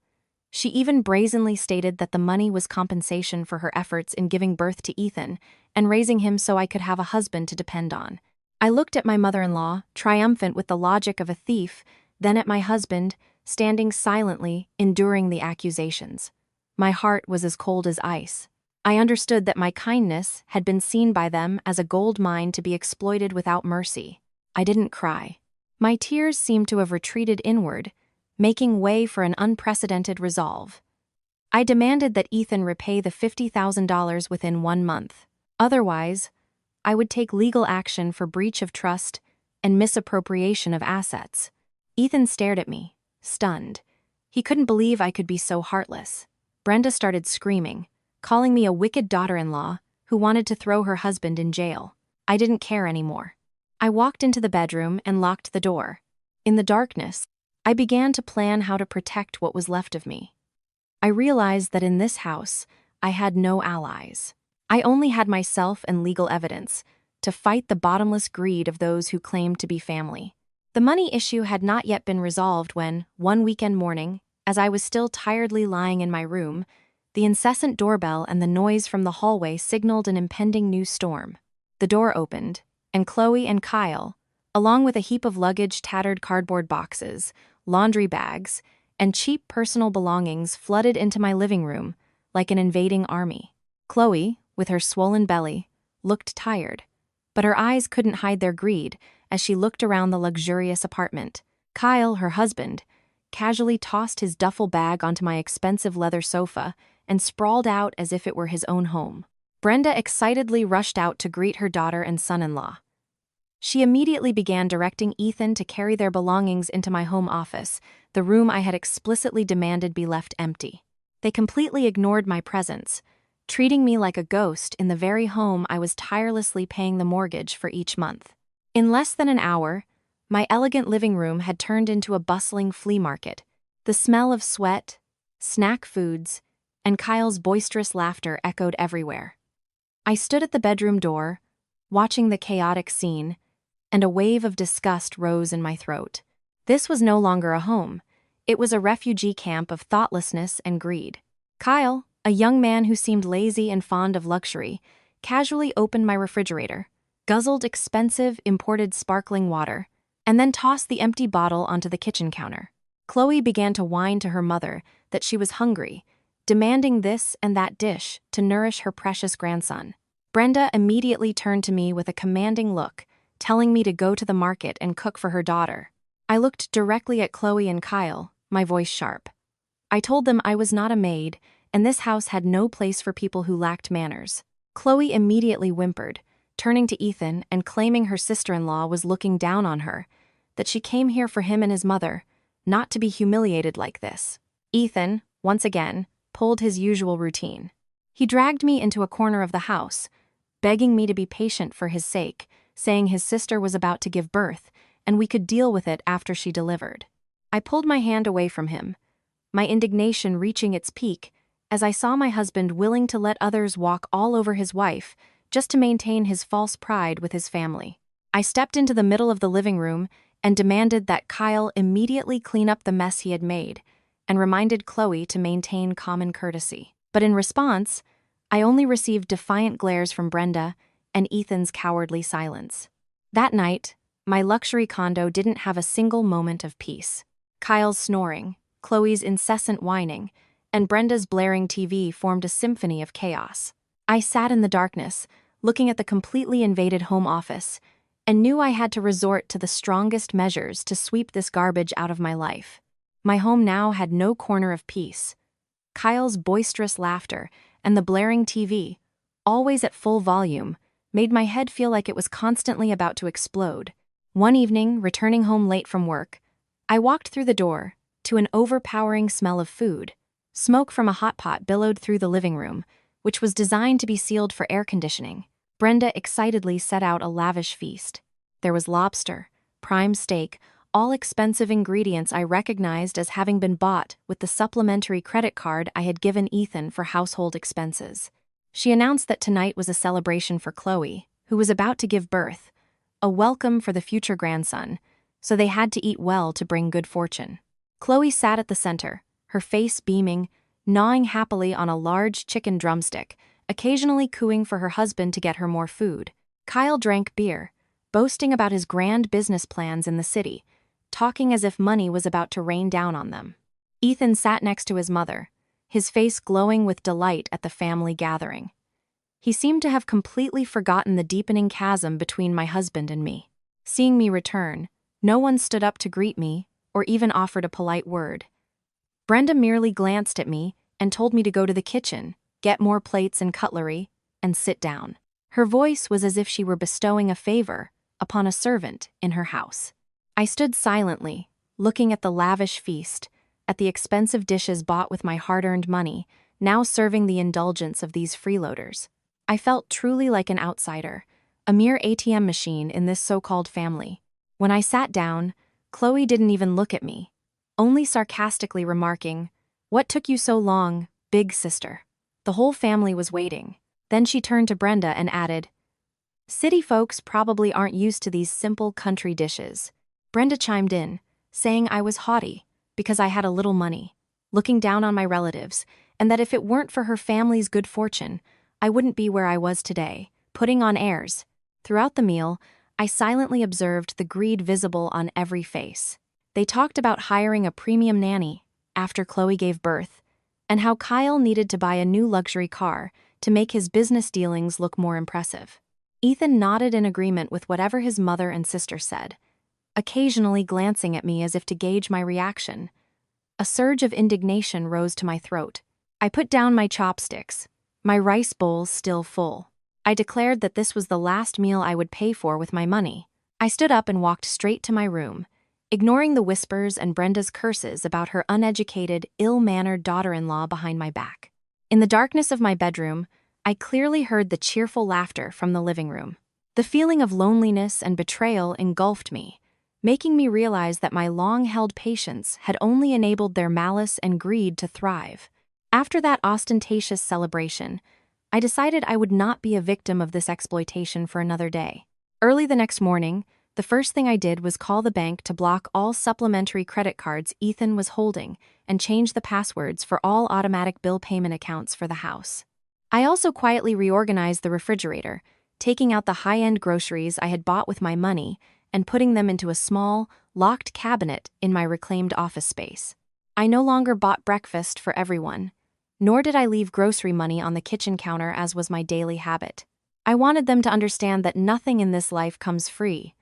She even brazenly stated that the money was compensation for her efforts in giving birth to Ethan and raising him so I could have a husband to depend on. I looked at my mother-in-law, triumphant with the logic of a thief, then at my husband, standing silently, enduring the accusations. My heart was as cold as ice. I understood that my kindness had been seen by them as a gold mine to be exploited without mercy. I didn't cry. My tears seemed to have retreated inward, making way for an unprecedented resolve. I demanded that Ethan repay the $50,000 within 1 month. Otherwise, I would take legal action for breach of trust and misappropriation of assets. Ethan stared at me, stunned. He couldn't believe I could be so heartless. Brenda started screaming, calling me a wicked daughter-in-law who wanted to throw her husband in jail. I didn't care anymore. I walked into the bedroom and locked the door. In the darkness, I began to plan how to protect what was left of me. I realized that in this house, I had no allies. I only had myself and legal evidence to fight the bottomless greed of those who claimed to be family. The money issue had not yet been resolved when, one weekend morning, as I was still tiredly lying in my room, the incessant doorbell and the noise from the hallway signaled an impending new storm. The door opened, and Chloe and Kyle, along with a heap of luggage, tattered cardboard boxes, laundry bags, and cheap personal belongings, flooded into my living room like an invading army. Chloe, with her swollen belly, looked tired, but her eyes couldn't hide their greed as she looked around the luxurious apartment. Kyle, her husband, casually tossed his duffel bag onto my expensive leather sofa and sprawled out as if it were his own home. Brenda excitedly rushed out to greet her daughter and son-in-law. She immediately began directing Ethan to carry their belongings into my home office, the room I had explicitly demanded be left empty. They completely ignored my presence, treating me like a ghost in the very home I was tirelessly paying the mortgage for each month. In less than an hour, my elegant living room had turned into a bustling flea market. The smell of sweat, snack foods, and Kyle's boisterous laughter echoed everywhere. I stood at the bedroom door, watching the chaotic scene, and a wave of disgust rose in my throat. This was no longer a home. It was a refugee camp of thoughtlessness and greed. Kyle, a young man who seemed lazy and fond of luxury, casually opened my refrigerator, guzzled expensive imported sparkling water, and then tossed the empty bottle onto the kitchen counter. Chloe began to whine to her mother that she was hungry, demanding this and that dish to nourish her precious grandson. Brenda immediately turned to me with a commanding look, telling me to go to the market and cook for her daughter. I looked directly at Chloe and Kyle, my voice sharp. I told them I was not a maid, and this house had no place for people who lacked manners. Chloe immediately whimpered, turning to Ethan and claiming her sister-in-law was looking down on her, that she came here for him and his mother, not to be humiliated like this. Ethan, once again, pulled his usual routine. He dragged me into a corner of the house, begging me to be patient for his sake, saying his sister was about to give birth, and we could deal with it after she delivered. I pulled my hand away from him, my indignation reaching its peak as I saw my husband willing to let others walk all over his wife just to maintain his false pride with his family. I stepped into the middle of the living room and demanded that Kyle immediately clean up the mess he had made, and reminded Chloe to maintain common courtesy. But in response, I only received defiant glares from Brenda and Ethan's cowardly silence. That night, my luxury condo didn't have a single moment of peace. Kyle's snoring, Chloe's incessant whining, and Brenda's blaring TV formed a symphony of chaos. I sat in the darkness, looking at the completely invaded home office, and knew I had to resort to the strongest measures to sweep this garbage out of my life. My home now had no corner of peace. Kyle's boisterous laughter and the blaring TV, always at full volume, made my head feel like it was constantly about to explode. One evening, returning home late from work, I walked through the door to an overpowering smell of food. Smoke from a hot pot billowed through the living room, which was designed to be sealed for air conditioning. Brenda excitedly set out a lavish feast. There was lobster, prime steak, all expensive ingredients I recognized as having been bought with the supplementary credit card I had given Ethan for household expenses. She announced that tonight was a celebration for Chloe, who was about to give birth, a welcome for the future grandson, so they had to eat well to bring good fortune. Chloe sat at the center, her face beaming, gnawing happily on a large chicken drumstick, occasionally cooing for her husband to get her more food. Kyle drank beer, boasting about his grand business plans in the city, talking as if money was about to rain down on them. Ethan sat next to his mother, his face glowing with delight at the family gathering. He seemed to have completely forgotten the deepening chasm between my husband and me. Seeing me return, no one stood up to greet me or even offered a polite word. Brenda merely glanced at me and told me to go to the kitchen, get more plates and cutlery, and sit down. Her voice was as if she were bestowing a favor upon a servant in her house. I stood silently, looking at the lavish feast, at the expensive dishes bought with my hard-earned money, now serving the indulgence of these freeloaders. I felt truly like an outsider, a mere ATM machine in this so-called family. When I sat down, Chloe didn't even look at me, only sarcastically remarking, "What took you so long, big sister?" The whole family was waiting. Then she turned to Brenda and added, "City folks probably aren't used to these simple country dishes." Brenda chimed in, saying I was haughty because I had a little money, looking down on my relatives, and that if it weren't for her family's good fortune, I wouldn't be where I was today, putting on airs. Throughout the meal, I silently observed the greed visible on every face. They talked about hiring a premium nanny after Chloe gave birth, and how Kyle needed to buy a new luxury car to make his business dealings look more impressive. Ethan nodded in agreement with whatever his mother and sister said, occasionally glancing at me as if to gauge my reaction. A surge of indignation rose to my throat. I put down my chopsticks, my rice bowls still full. I declared that this was the last meal I would pay for with my money. I stood up and walked straight to my room, ignoring the whispers and Brenda's curses about her uneducated, ill-mannered daughter-in-law behind my back. In the darkness of my bedroom, I clearly heard the cheerful laughter from the living room. The feeling of loneliness and betrayal engulfed me, making me realize that my long-held patience had only enabled their malice and greed to thrive. After that ostentatious celebration, I decided I would not be a victim of this exploitation for another day. Early the next morning, The first thing I did was call the bank to block all supplementary credit cards Ethan was holding and change the passwords for all automatic bill payment accounts for the house. I also quietly reorganized the refrigerator, taking out the high-end groceries I had bought with my money and putting them into a small, locked cabinet in my reclaimed office space. I no longer bought breakfast for everyone, nor did I leave grocery money on the kitchen counter as was my daily habit. I wanted them to understand that nothing in this life comes free,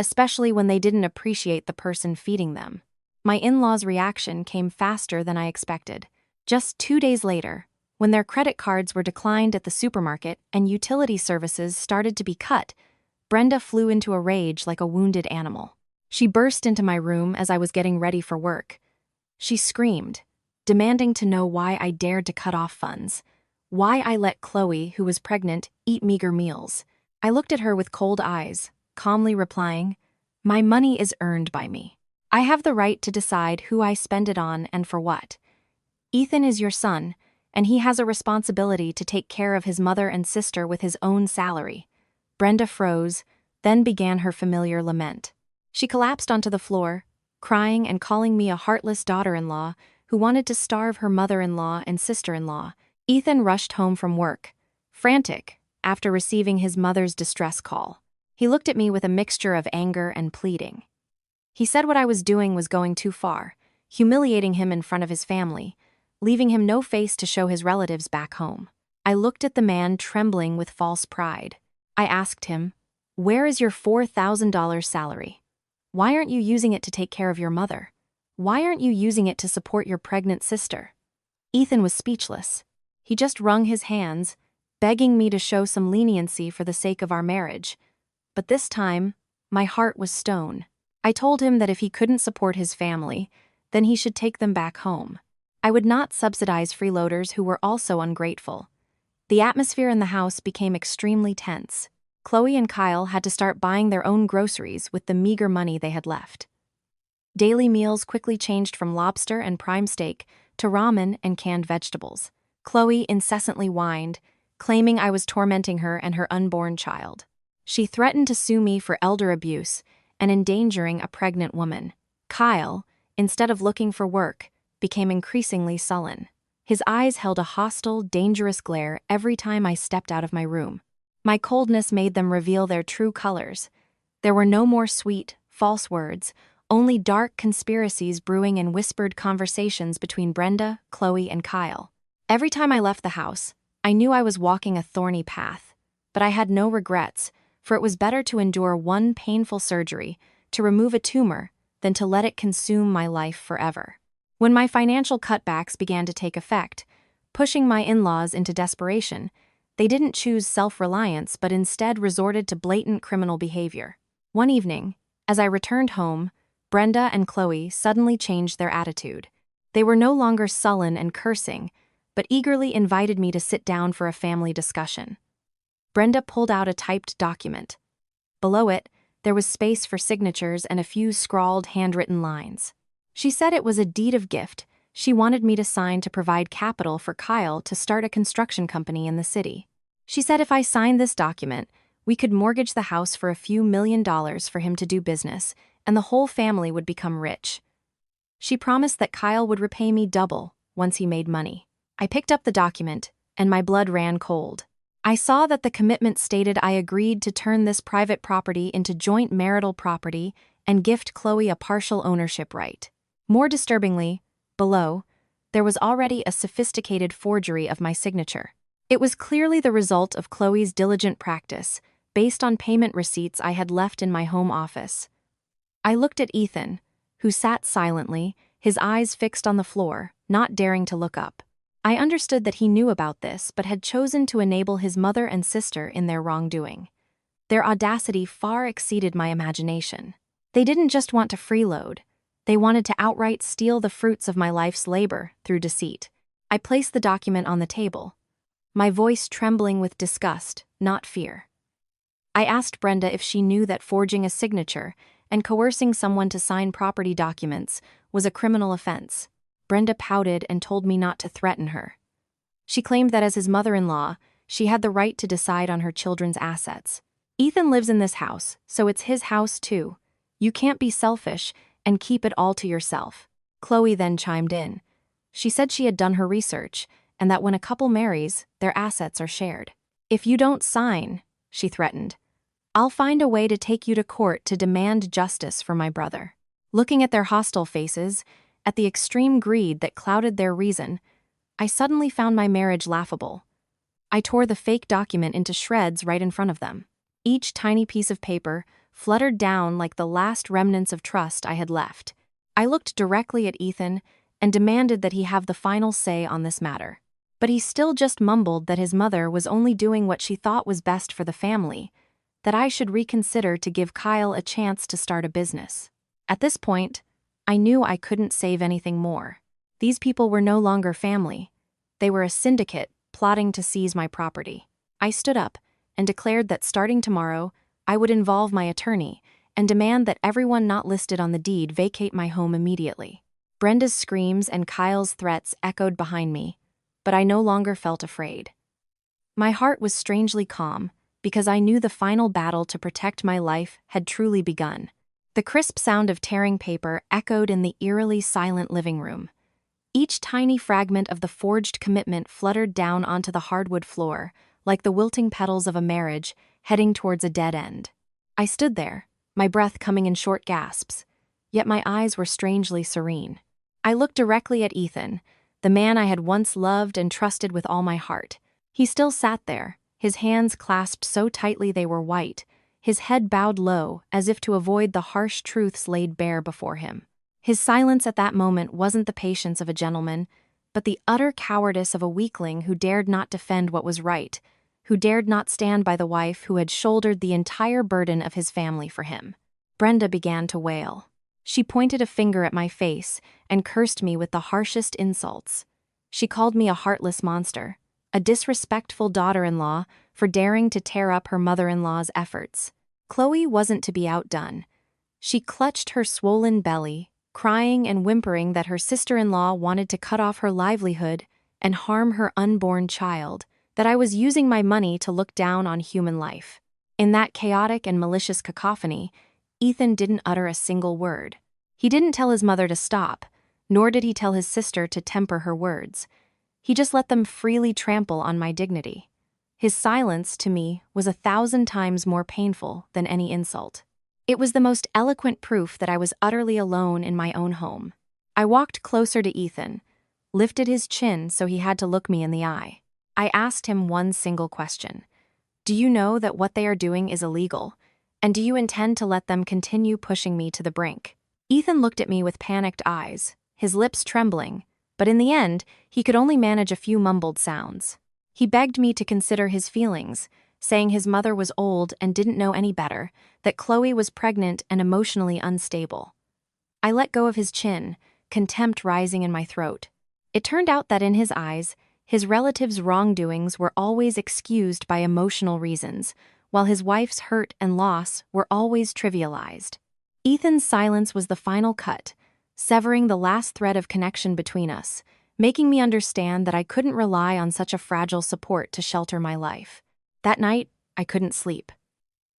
especially when they didn't appreciate the person feeding them. My in-laws' reaction came faster than I expected. Just 2 days later, when their credit cards were declined at the supermarket and utility services started to be cut, Brenda flew into a rage like a wounded animal. She burst into my room as I was getting ready for work. She screamed, demanding to know why I dared to cut off funds, why I let Chloe, who was pregnant, eat meager meals. I looked at her with cold eyes, calmly replying, "My money is earned by me. I have the right to decide who I spend it on and for what. Ethan is your son, and he has a responsibility to take care of his mother and sister with his own salary." Brenda froze, then began her familiar lament. She collapsed onto the floor, crying and calling me a heartless daughter-in-law who wanted to starve her mother-in-law and sister-in-law. Ethan rushed home from work, frantic, after receiving his mother's distress call. He looked at me with a mixture of anger and pleading. He said what I was doing was going too far, humiliating him in front of his family, leaving him no face to show his relatives back home. I looked at the man trembling with false pride. I asked him, "Where is your $4,000 salary? Why aren't you using it to take care of your mother? Why aren't you using it to support your pregnant sister?" Ethan was speechless. He just wrung his hands, begging me to show some leniency for the sake of our marriage. But this time, my heart was stone. I told him that if he couldn't support his family, then he should take them back home. I would not subsidize freeloaders who were also ungrateful. The atmosphere in the house became extremely tense. Chloe and Kyle had to start buying their own groceries with the meager money they had left. Daily meals quickly changed from lobster and prime steak to ramen and canned vegetables. Chloe incessantly whined, claiming I was tormenting her and her unborn child. She threatened to sue me for elder abuse and endangering a pregnant woman. Kyle, instead of looking for work, became increasingly sullen. His eyes held a hostile, dangerous glare every time I stepped out of my room. My coldness made them reveal their true colors. There were no more sweet, false words, only dark conspiracies brewing in whispered conversations between Brenda, Chloe, and Kyle. Every time I left the house, I knew I was walking a thorny path, but I had no regrets, for it was better to endure one painful surgery, to remove a tumor, than to let it consume my life forever. When my financial cutbacks began to take effect, pushing my in-laws into desperation, they didn't choose self-reliance but instead resorted to blatant criminal behavior. One evening, as I returned home, Brenda and Chloe suddenly changed their attitude. They were no longer sullen and cursing, but eagerly invited me to sit down for a family discussion. Brenda pulled out a typed document. Below it, there was space for signatures and a few scrawled handwritten lines. She said it was a deed of gift she wanted me to sign to provide capital for Kyle to start a construction company in the city. She said if I signed this document, we could mortgage the house for a few $1,000,000 for him to do business, and the whole family would become rich. She promised that Kyle would repay me double once he made money. I picked up the document, and my blood ran cold. I saw that the commitment stated I agreed to turn this private property into joint marital property and gift Chloe a partial ownership right. More disturbingly, below, there was already a sophisticated forgery of my signature. It was clearly the result of Chloe's diligent practice, based on payment receipts I had left in my home office. I looked at Ethan, who sat silently, his eyes fixed on the floor, not daring to look up. I understood that he knew about this but had chosen to enable his mother and sister in their wrongdoing. Their audacity far exceeded my imagination. They didn't just want to freeload. They wanted to outright steal the fruits of my life's labor through deceit. I placed the document on the table, my voice trembling with disgust, not fear. I asked Brenda if she knew that forging a signature and coercing someone to sign property documents was a criminal offense. Brenda pouted and told me not to threaten her. She claimed that as his mother-in-law, she had the right to decide on her children's assets. Ethan lives in this house, so it's his house too. You can't be selfish and keep it all to yourself. Chloe then chimed in. She said she had done her research, and that when a couple marries, their assets are shared. If you don't sign, she threatened, I'll find a way to take you to court to demand justice for my brother. Looking at their hostile faces, at the extreme greed that clouded their reason, I suddenly found my marriage laughable. I tore the fake document into shreds right in front of them. Each tiny piece of paper fluttered down like the last remnants of trust I had left. I looked directly at Ethan and demanded that he have the final say on this matter. But he still just mumbled that his mother was only doing what she thought was best for the family, that I should reconsider to give Kyle a chance to start a business. At this point, I knew I couldn't save anything more. These people were no longer family. They were a syndicate plotting to seize my property. I stood up and declared that starting tomorrow, I would involve my attorney and demand that everyone not listed on the deed vacate my home immediately. Brenda's screams and Kyle's threats echoed behind me, but I no longer felt afraid. My heart was strangely calm because I knew the final battle to protect my life had truly begun. The crisp sound of tearing paper echoed in the eerily silent living room. Each tiny fragment of the forged commitment fluttered down onto the hardwood floor, like the wilting petals of a marriage heading towards a dead end. I stood there, my breath coming in short gasps, yet my eyes were strangely serene. I looked directly at Ethan, the man I had once loved and trusted with all my heart. He still sat there, his hands clasped so tightly they were white, his head bowed low as if to avoid the harsh truths laid bare before him. His silence at that moment wasn't the patience of a gentleman, but the utter cowardice of a weakling who dared not defend what was right, who dared not stand by the wife who had shouldered the entire burden of his family for him. Brenda began to wail. She pointed a finger at my face and cursed me with the harshest insults. She called me a heartless monster, a disrespectful daughter-in-law for daring to tear up her mother-in-law's efforts. Chloe wasn't to be outdone. She clutched her swollen belly, crying and whimpering that her sister-in-law wanted to cut off her livelihood and harm her unborn child, that I was using my money to look down on human life. In that chaotic and malicious cacophony, Ethan didn't utter a single word. He didn't tell his mother to stop, nor did he tell his sister to temper her words. He just let them freely trample on my dignity. His silence, to me, was 1,000 times more painful than any insult. It was the most eloquent proof that I was utterly alone in my own home. I walked closer to Ethan, lifted his chin so he had to look me in the eye. I asked him one single question. Do you know that what they are doing is illegal? And do you intend to let them continue pushing me to the brink? Ethan looked at me with panicked eyes, his lips trembling, but in the end, he could only manage a few mumbled sounds. He begged me to consider his feelings, saying his mother was old and didn't know any better, that Chloe was pregnant and emotionally unstable. I let go of his chin, contempt rising in my throat. It turned out that in his eyes, his relatives' wrongdoings were always excused by emotional reasons, while his wife's hurt and loss were always trivialized. Ethan's silence was the final cut, severing the last thread of connection between us, making me understand that I couldn't rely on such a fragile support to shelter my life. That night, I couldn't sleep.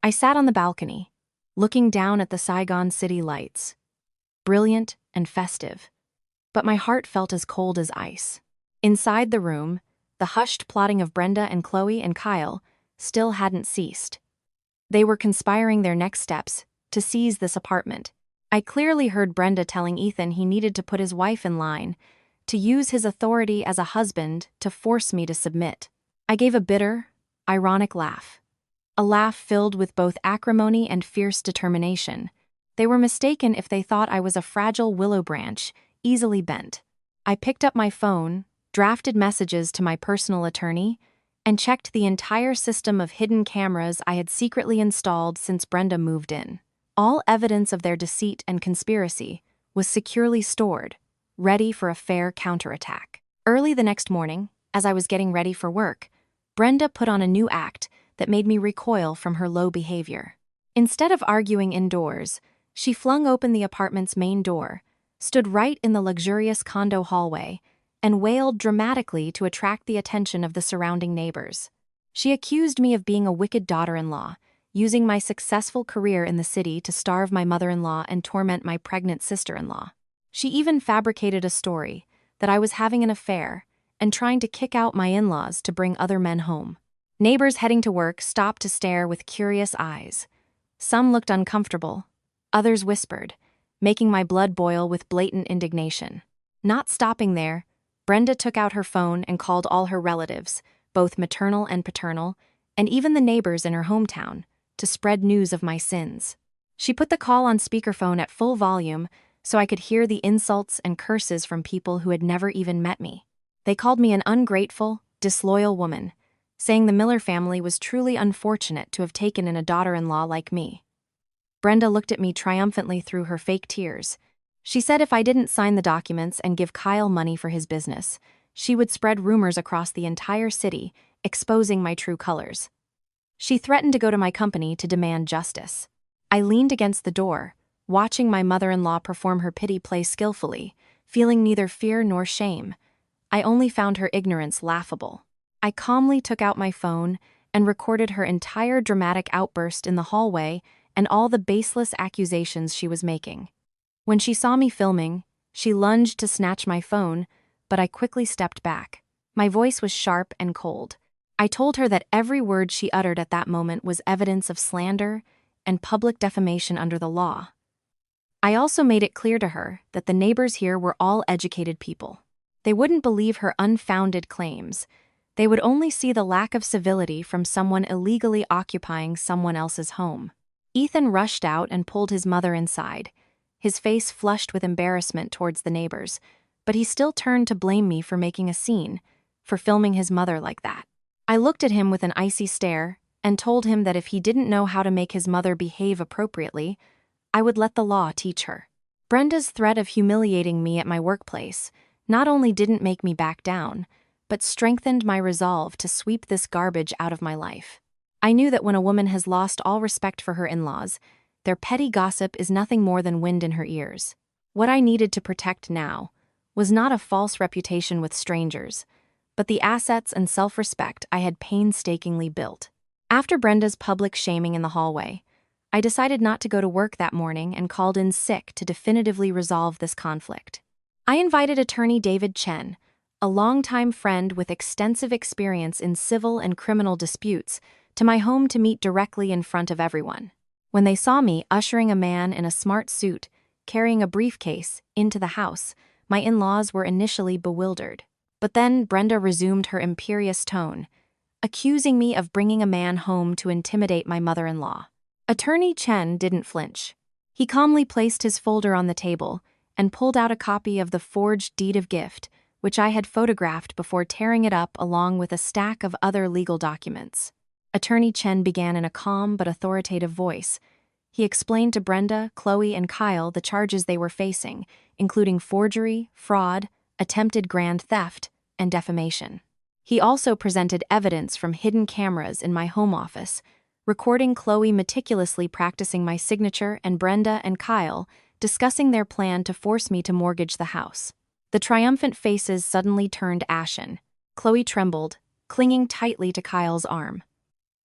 I sat on the balcony, looking down at the Saigon city lights, brilliant and festive. But my heart felt as cold as ice. Inside the room, the hushed plotting of Brenda and Chloe and Kyle still hadn't ceased. They were conspiring their next steps to seize this apartment. I clearly heard Brenda telling Ethan he needed to put his wife in line, to use his authority as a husband to force me to submit. I gave a bitter, ironic laugh. A laugh filled with both acrimony and fierce determination. They were mistaken if they thought I was a fragile willow branch, easily bent. I picked up my phone, drafted messages to my personal attorney, and checked the entire system of hidden cameras I had secretly installed since Brenda moved in. All evidence of their deceit and conspiracy was securely stored, ready for a fair counterattack. Early the next morning, as I was getting ready for work, Brenda put on a new act that made me recoil from her low behavior. Instead of arguing indoors, she flung open the apartment's main door, stood right in the luxurious condo hallway, and wailed dramatically to attract the attention of the surrounding neighbors. She accused me of being a wicked daughter-in-law, using my successful career in the city to starve my mother-in-law and torment my pregnant sister-in-law. She even fabricated a story that I was having an affair and trying to kick out my in-laws to bring other men home. Neighbors heading to work stopped to stare with curious eyes. Some looked uncomfortable, others whispered, making my blood boil with blatant indignation. Not stopping there, Brenda took out her phone and called all her relatives, both maternal and paternal, and even the neighbors in her hometown, to spread news of my sins. She put the call on speakerphone at full volume so I could hear the insults and curses from people who had never even met me. They called me an ungrateful, disloyal woman, saying the Miller family was truly unfortunate to have taken in a daughter-in-law like me. Brenda looked at me triumphantly through her fake tears. She said if I didn't sign the documents and give Kyle money for his business, she would spread rumors across the entire city, exposing my true colors. She threatened to go to my company to demand justice. I leaned against the door, watching my mother-in-law perform her pity play skillfully, feeling neither fear nor shame. I only found her ignorance laughable. I calmly took out my phone and recorded her entire dramatic outburst in the hallway and all the baseless accusations she was making. When she saw me filming, she lunged to snatch my phone, but I quickly stepped back. My voice was sharp and cold. I told her that every word she uttered at that moment was evidence of slander and public defamation under the law. I also made it clear to her that the neighbors here were all educated people. They wouldn't believe her unfounded claims. They would only see the lack of civility from someone illegally occupying someone else's home. Ethan rushed out and pulled his mother inside, his face flushed with embarrassment towards the neighbors, but he still turned to blame me for making a scene, for filming his mother like that. I looked at him with an icy stare and told him that if he didn't know how to make his mother behave appropriately, I would let the law teach her. Brenda's threat of humiliating me at my workplace not only didn't make me back down, but strengthened my resolve to sweep this garbage out of my life. I knew that when a woman has lost all respect for her in-laws, their petty gossip is nothing more than wind in her ears. What I needed to protect now was not a false reputation with strangers, but the assets and self-respect I had painstakingly built. After Brenda's public shaming in the hallway, I decided not to go to work that morning and called in sick to definitively resolve this conflict. I invited attorney David Chen, a longtime friend with extensive experience in civil and criminal disputes, to my home to meet directly in front of everyone. When they saw me ushering a man in a smart suit, carrying a briefcase, into the house, my in-laws were initially bewildered. But then Brenda resumed her imperious tone, accusing me of bringing a man home to intimidate my mother-in-law. Attorney Chen didn't flinch. He calmly placed his folder on the table and pulled out a copy of the forged deed of gift, which I had photographed before tearing it up along with a stack of other legal documents. Attorney Chen began in a calm but authoritative voice. He explained to Brenda, Chloe, and Kyle the charges they were facing, including forgery, fraud, attempted grand theft, and defamation. He also presented evidence from hidden cameras in my home office, recording Chloe meticulously practicing my signature and Brenda and Kyle discussing their plan to force me to mortgage the house. The triumphant faces suddenly turned ashen. Chloe trembled, clinging tightly to Kyle's arm.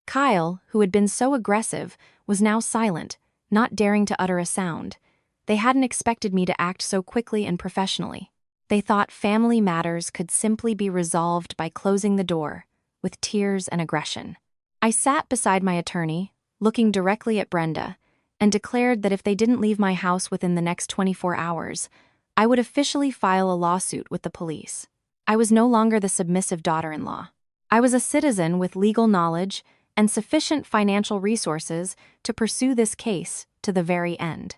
Kyle, who had been so aggressive, was now silent, not daring to utter a sound. They hadn't expected me to act so quickly and professionally. They thought family matters could simply be resolved by closing the door, with tears and aggression. I sat beside my attorney, looking directly at Brenda, and declared that if they didn't leave my house within the next 24 hours, I would officially file a lawsuit with the police. I was no longer the submissive daughter-in-law. I was a citizen with legal knowledge and sufficient financial resources to pursue this case to the very end.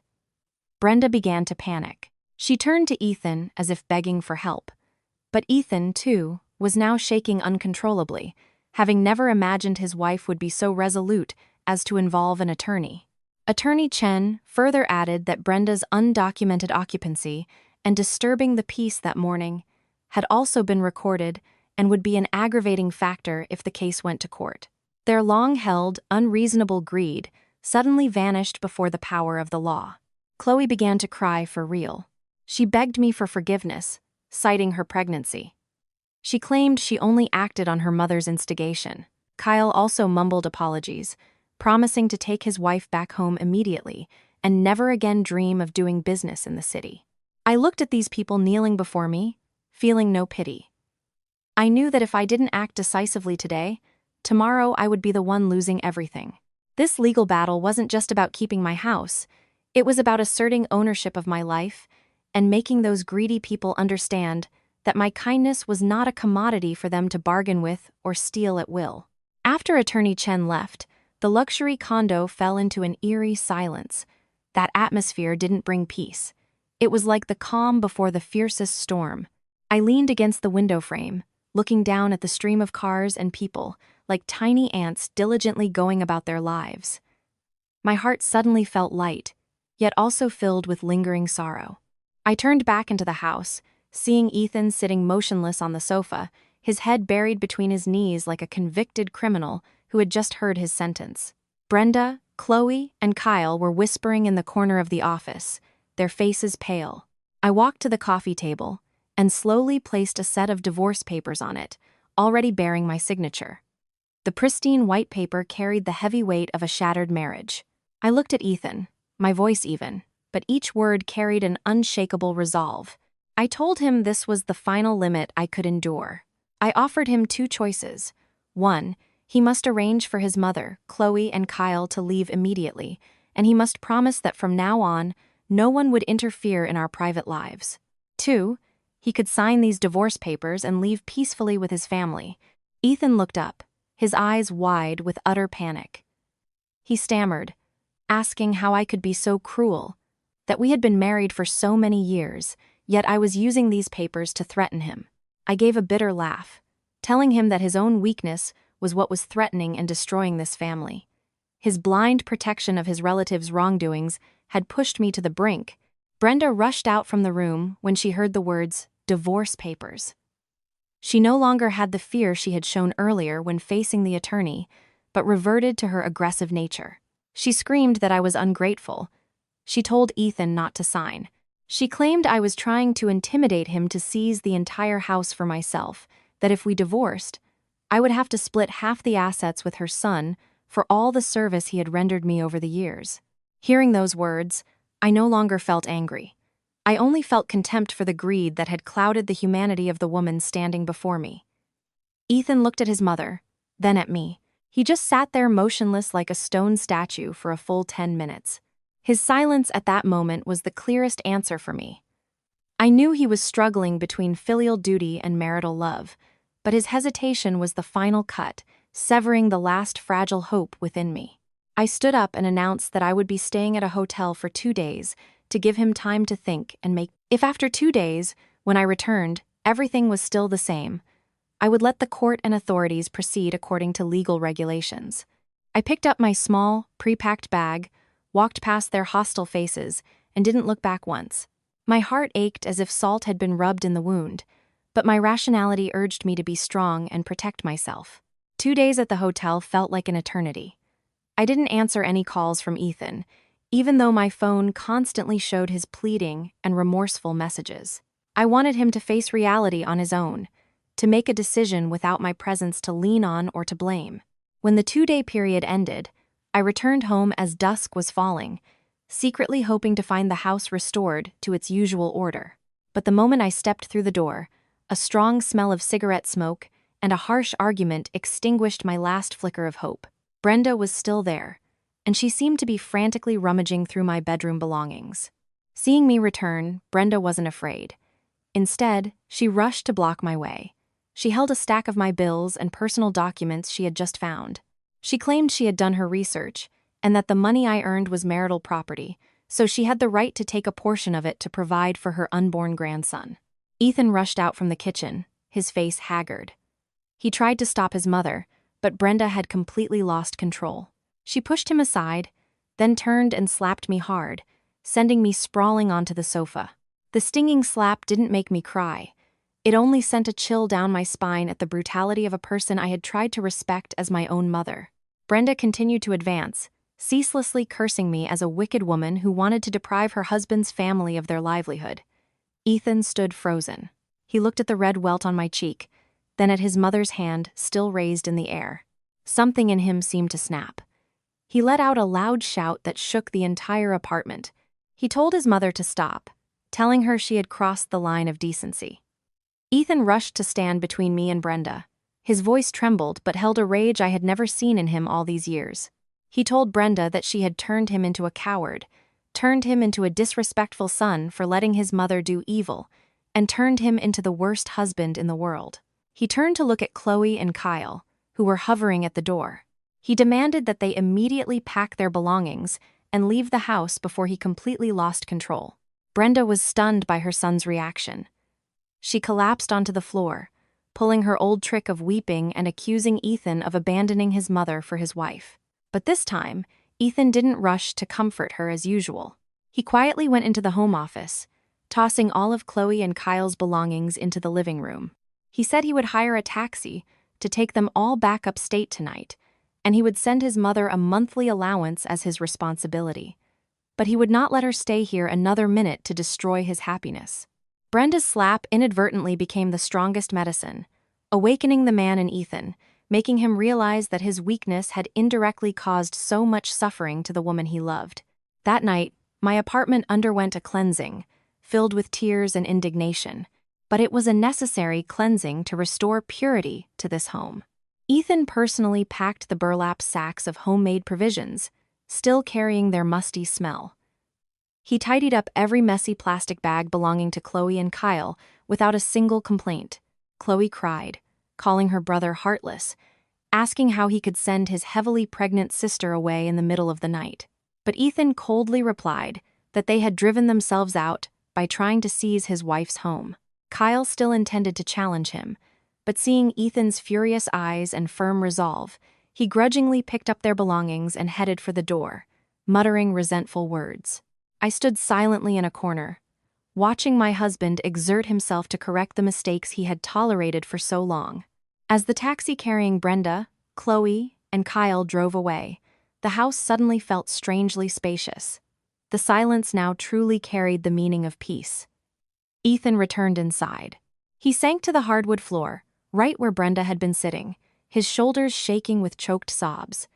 Brenda began to panic. She turned to Ethan as if begging for help. But Ethan, too, was now shaking uncontrollably, having never imagined his wife would be so resolute as to involve an attorney. Attorney Chen further added that Brenda's undocumented occupancy and disturbing the peace that morning had also been recorded and would be an aggravating factor if the case went to court. Their long-held, unreasonable greed suddenly vanished before the power of the law. Chloe began to cry for real. She begged me for forgiveness, citing her pregnancy. She claimed she only acted on her mother's instigation. Kyle also mumbled apologies, promising to take his wife back home immediately and never again dream of doing business in the city. I looked at these people kneeling before me, feeling no pity. I knew that if I didn't act decisively today, tomorrow I would be the one losing everything. This legal battle wasn't just about keeping my house, it was about asserting ownership of my life and making those greedy people understand that my kindness was not a commodity for them to bargain with or steal at will. After Attorney Chen left, the luxury condo fell into an eerie silence. That atmosphere didn't bring peace. It was like the calm before the fiercest storm. I leaned against the window frame, looking down at the stream of cars and people, like tiny ants diligently going about their lives. My heart suddenly felt light, yet also filled with lingering sorrow. I turned back into the house, seeing Ethan sitting motionless on the sofa, his head buried between his knees like a convicted criminal who had just heard his sentence. Brenda, Chloe, and Kyle were whispering in the corner of the office, their faces pale. I walked to the coffee table and slowly placed a set of divorce papers on it, already bearing my signature. The pristine white paper carried the heavy weight of a shattered marriage. I looked at Ethan, my voice even, but each word carried an unshakable resolve. I told him this was the final limit I could endure. I offered him 2 choices. 1, he must arrange for his mother, Chloe, and Kyle to leave immediately, and he must promise that from now on, no one would interfere in our private lives. 2, he could sign these divorce papers and leave peacefully with his family. Ethan looked up, his eyes wide with utter panic. He stammered, asking how I could be so cruel, that we had been married for so many years, yet I was using these papers to threaten him. I gave a bitter laugh, telling him that his own weakness was what was threatening and destroying this family. His blind protection of his relatives' wrongdoings had pushed me to the brink. Brenda rushed out from the room when she heard the words, divorce papers. She no longer had the fear she had shown earlier when facing the attorney, but reverted to her aggressive nature. She screamed that I was ungrateful. She told Ethan not to sign. She claimed I was trying to intimidate him to seize the entire house for myself, that if we divorced, I would have to split half the assets with her son for all the service he had rendered me over the years. Hearing those words, I no longer felt angry. I only felt contempt for the greed that had clouded the humanity of the woman standing before me. Ethan looked at his mother, then at me. He just sat there motionless like a stone statue for a full 10 minutes. His silence at that moment was the clearest answer for me. I knew he was struggling between filial duty and marital love, but his hesitation was the final cut, severing the last fragile hope within me. I stood up and announced that I would be staying at a hotel for 2 days to give him time to think and make. If after 2 days, when I returned, everything was still the same, I would let the court and authorities proceed according to legal regulations. I picked up my small, pre-packed bag, walked past their hostile faces, and didn't look back once. My heart ached as if salt had been rubbed in the wound, but my rationality urged me to be strong and protect myself. 2 days at the hotel felt like an eternity. I didn't answer any calls from Ethan, even though my phone constantly showed his pleading and remorseful messages. I wanted him to face reality on his own, to make a decision without my presence to lean on or to blame. When the 2-day period ended, I returned home as dusk was falling, secretly hoping to find the house restored to its usual order. But the moment I stepped through the door, a strong smell of cigarette smoke and a harsh argument extinguished my last flicker of hope. Brenda was still there, and she seemed to be frantically rummaging through my bedroom belongings. Seeing me return, Brenda wasn't afraid. Instead, she rushed to block my way. She held a stack of my bills and personal documents she had just found. She claimed she had done her research, and that the money I earned was marital property, so she had the right to take a portion of it to provide for her unborn grandson. Ethan rushed out from the kitchen, his face haggard. He tried to stop his mother, but Brenda had completely lost control. She pushed him aside, then turned and slapped me hard, sending me sprawling onto the sofa. The stinging slap didn't make me cry. It only sent a chill down my spine at the brutality of a person I had tried to respect as my own mother. Brenda continued to advance, ceaselessly cursing me as a wicked woman who wanted to deprive her husband's family of their livelihood. Ethan stood frozen. He looked at the red welt on my cheek, then at his mother's hand still raised in the air. Something in him seemed to snap. He let out a loud shout that shook the entire apartment. He told his mother to stop, telling her she had crossed the line of decency. Ethan rushed to stand between me and Brenda. His voice trembled but held a rage I had never seen in him all these years. He told Brenda that she had turned him into a coward, turned him into a disrespectful son for letting his mother do evil, and turned him into the worst husband in the world. He turned to look at Chloe and Kyle, who were hovering at the door. He demanded that they immediately pack their belongings and leave the house before he completely lost control. Brenda was stunned by her son's reaction. She collapsed onto the floor, pulling her old trick of weeping and accusing Ethan of abandoning his mother for his wife. But this time, Ethan didn't rush to comfort her as usual. He quietly went into the home office, tossing all of Chloe and Kyle's belongings into the living room. He said he would hire a taxi to take them all back upstate tonight, and he would send his mother a monthly allowance as his responsibility. But he would not let her stay here another minute to destroy his happiness. Brenda's slap inadvertently became the strongest medicine, awakening the man in Ethan, making him realize that his weakness had indirectly caused so much suffering to the woman he loved. That night, my apartment underwent a cleansing, filled with tears and indignation, but it was a necessary cleansing to restore purity to this home. Ethan personally packed the burlap sacks of homemade provisions, still carrying their musty smell. He tidied up every messy plastic bag belonging to Chloe and Kyle without a single complaint. Chloe cried, calling her brother heartless, asking how he could send his heavily pregnant sister away in the middle of the night. But Ethan coldly replied that they had driven themselves out by trying to seize his wife's home. Kyle still intended to challenge him, but seeing Ethan's furious eyes and firm resolve, he grudgingly picked up their belongings and headed for the door, muttering resentful words. I stood silently in a corner, watching my husband exert himself to correct the mistakes he had tolerated for so long. As the taxi carrying Brenda, Chloe, and Kyle drove away, the house suddenly felt strangely spacious. The silence now truly carried the meaning of peace. Ethan returned inside. He sank to the hardwood floor, right where Brenda had been sitting, his shoulders shaking with choked sobs.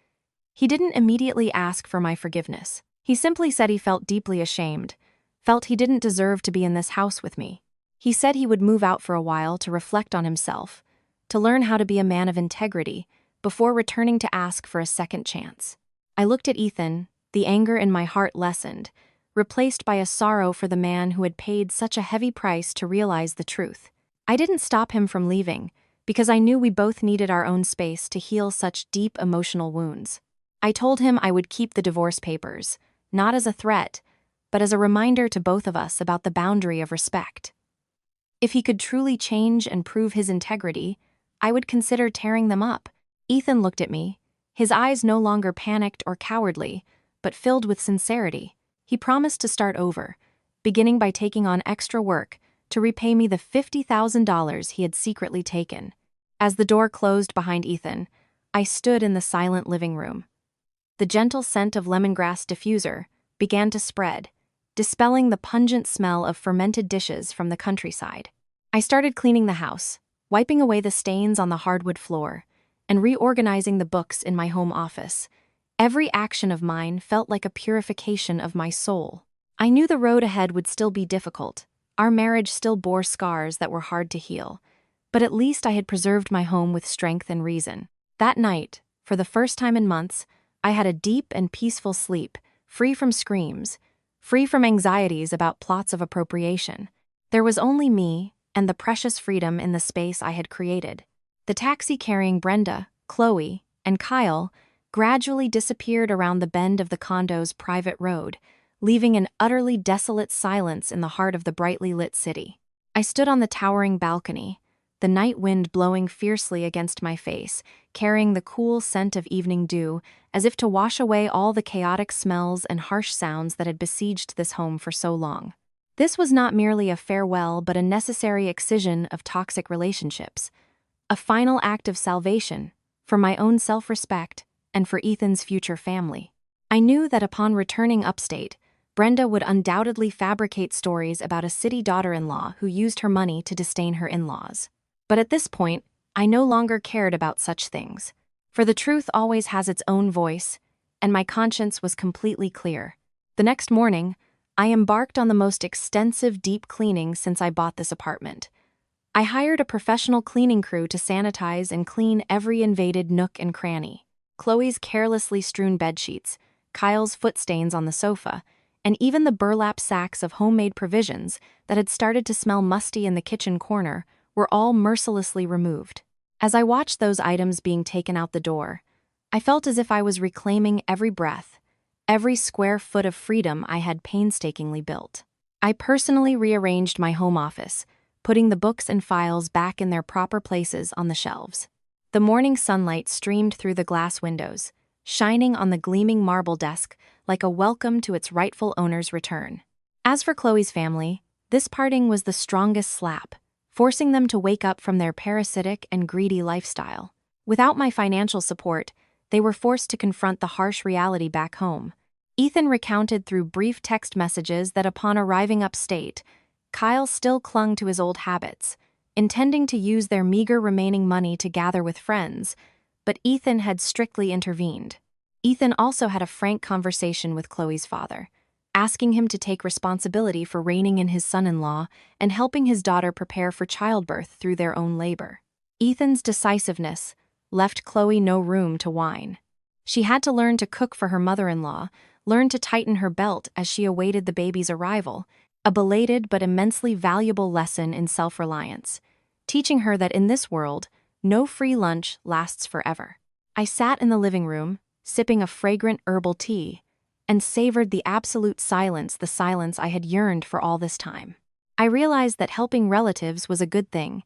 He didn't immediately ask for my forgiveness. He simply said he felt deeply ashamed, felt he didn't deserve to be in this house with me. He said he would move out for a while to reflect on himself, to learn how to be a man of integrity, before returning to ask for a second chance. I looked at Ethan, the anger in my heart lessened, replaced by a sorrow for the man who had paid such a heavy price to realize the truth. I didn't stop him from leaving, because I knew we both needed our own space to heal such deep emotional wounds. I told him I would keep the divorce papers, not as a threat, but as a reminder to both of us about the boundary of respect. If he could truly change and prove his integrity, I would consider tearing them up. Ethan looked at me, his eyes no longer panicked or cowardly, but filled with sincerity. He promised to start over, beginning by taking on extra work to repay me the $50,000 he had secretly taken. As the door closed behind Ethan, I stood in the silent living room. The gentle scent of lemongrass diffuser began to spread, dispelling the pungent smell of fermented dishes from the countryside. I started cleaning the house, wiping away the stains on the hardwood floor, and reorganizing the books in my home office. Every action of mine felt like a purification of my soul. I knew the road ahead would still be difficult. Our marriage still bore scars that were hard to heal, but at least I had preserved my home with strength and reason. That night, for the first time in months, I had a deep and peaceful sleep, free from screams, free from anxieties about plots of appropriation. There was only me and the precious freedom in the space I had created. The taxi carrying Brenda, Chloe, and Kyle gradually disappeared around the bend of the condo's private road, leaving an utterly desolate silence in the heart of the brightly lit city. I stood on the towering balcony, the night wind blowing fiercely against my face, carrying the cool scent of evening dew, as if to wash away all the chaotic smells and harsh sounds that had besieged this home for so long. This was not merely a farewell but a necessary excision of toxic relationships, a final act of salvation for my own self-respect and for Ethan's future family. I knew that upon returning upstate, Brenda would undoubtedly fabricate stories about a city daughter-in-law who used her money to disdain her in-laws. But at this point, I no longer cared about such things, for the truth always has its own voice, and my conscience was completely clear. The next morning, I embarked on the most extensive deep cleaning since I bought this apartment. I hired a professional cleaning crew to sanitize and clean every invaded nook and cranny. Chloe's carelessly strewn bedsheets, Kyle's foot stains on the sofa, and even the burlap sacks of homemade provisions that had started to smell musty in the kitchen corner were all mercilessly removed. As I watched those items being taken out the door, I felt as if I was reclaiming every breath, every square foot of freedom I had painstakingly built. I personally rearranged my home office, putting the books and files back in their proper places on the shelves. The morning sunlight streamed through the glass windows, shining on the gleaming marble desk like a welcome to its rightful owner's return. As for Chloe's family, this parting was the strongest slap, forcing them to wake up from their parasitic and greedy lifestyle. Without my financial support, they were forced to confront the harsh reality back home. Ethan recounted through brief text messages that upon arriving upstate, Kyle still clung to his old habits, intending to use their meager remaining money to gather with friends, but Ethan had strictly intervened. Ethan also had a frank conversation with Chloe's father, asking him to take responsibility for reining in his son-in-law and helping his daughter prepare for childbirth through their own labor. Ethan's decisiveness left Chloe no room to whine. She had to learn to cook for her mother-in-law, learn to tighten her belt as she awaited the baby's arrival, a belated but immensely valuable lesson in self-reliance, teaching her that in this world, no free lunch lasts forever. I sat in the living room, sipping a fragrant herbal tea, and savored the absolute silence, the silence I had yearned for all this time. I realized that helping relatives was a good thing,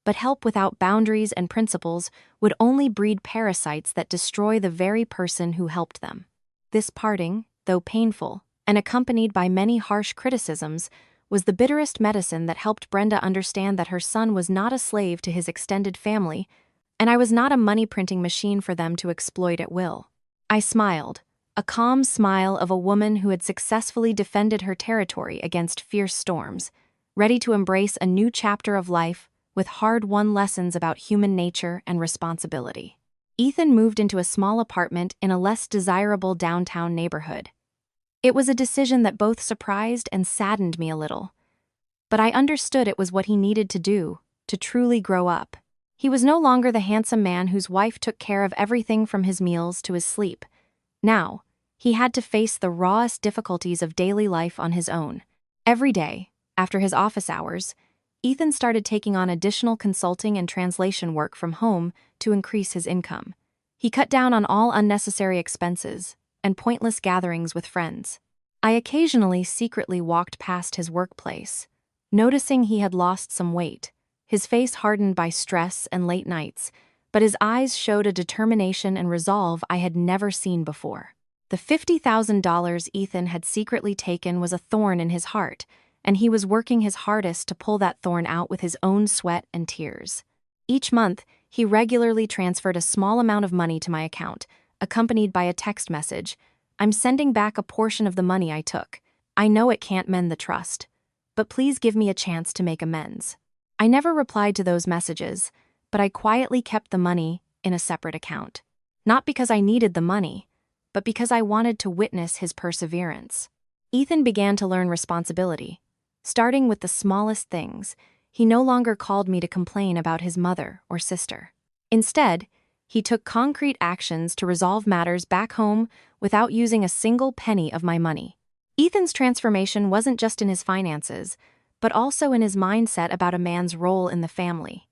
but help without boundaries and principles would only breed parasites that destroy the very person who helped them. This parting, though painful, and accompanied by many harsh criticisms, was the bitterest medicine that helped Brenda understand that her son was not a slave to his extended family, and I was not a money-printing machine for them to exploit at will. I smiled, a calm smile of a woman who had successfully defended her territory against fierce storms, ready to embrace a new chapter of life with hard-won lessons about human nature and responsibility. Ethan moved into a small apartment in a less desirable downtown neighborhood. It was a decision that both surprised and saddened me a little. But I understood it was what he needed to do, to truly grow up. He was no longer the handsome man whose wife took care of everything from his meals to his sleep. Now, he had to face the rawest difficulties of daily life on his own. Every day, after his office hours, Ethan started taking on additional consulting and translation work from home to increase his income. He cut down on all unnecessary expenses and pointless gatherings with friends. I occasionally secretly walked past his workplace, noticing he had lost some weight, his face hardened by stress and late nights, but his eyes showed a determination and resolve I had never seen before. The $50,000 Ethan had secretly taken was a thorn in his heart, and he was working his hardest to pull that thorn out with his own sweat and tears. Each month, he regularly transferred a small amount of money to my account, accompanied by a text message. "I'm sending back a portion of the money I took. I know it can't mend the trust, but please give me a chance to make amends." I never replied to those messages, but I quietly kept the money in a separate account. Not because I needed the money, but because I wanted to witness his perseverance. Ethan began to learn responsibility. Starting with the smallest things, he no longer called me to complain about his mother or sister. Instead, he took concrete actions to resolve matters back home without using a single penny of my money. Ethan's transformation wasn't just in his finances, but also in his mindset about a man's role in the family.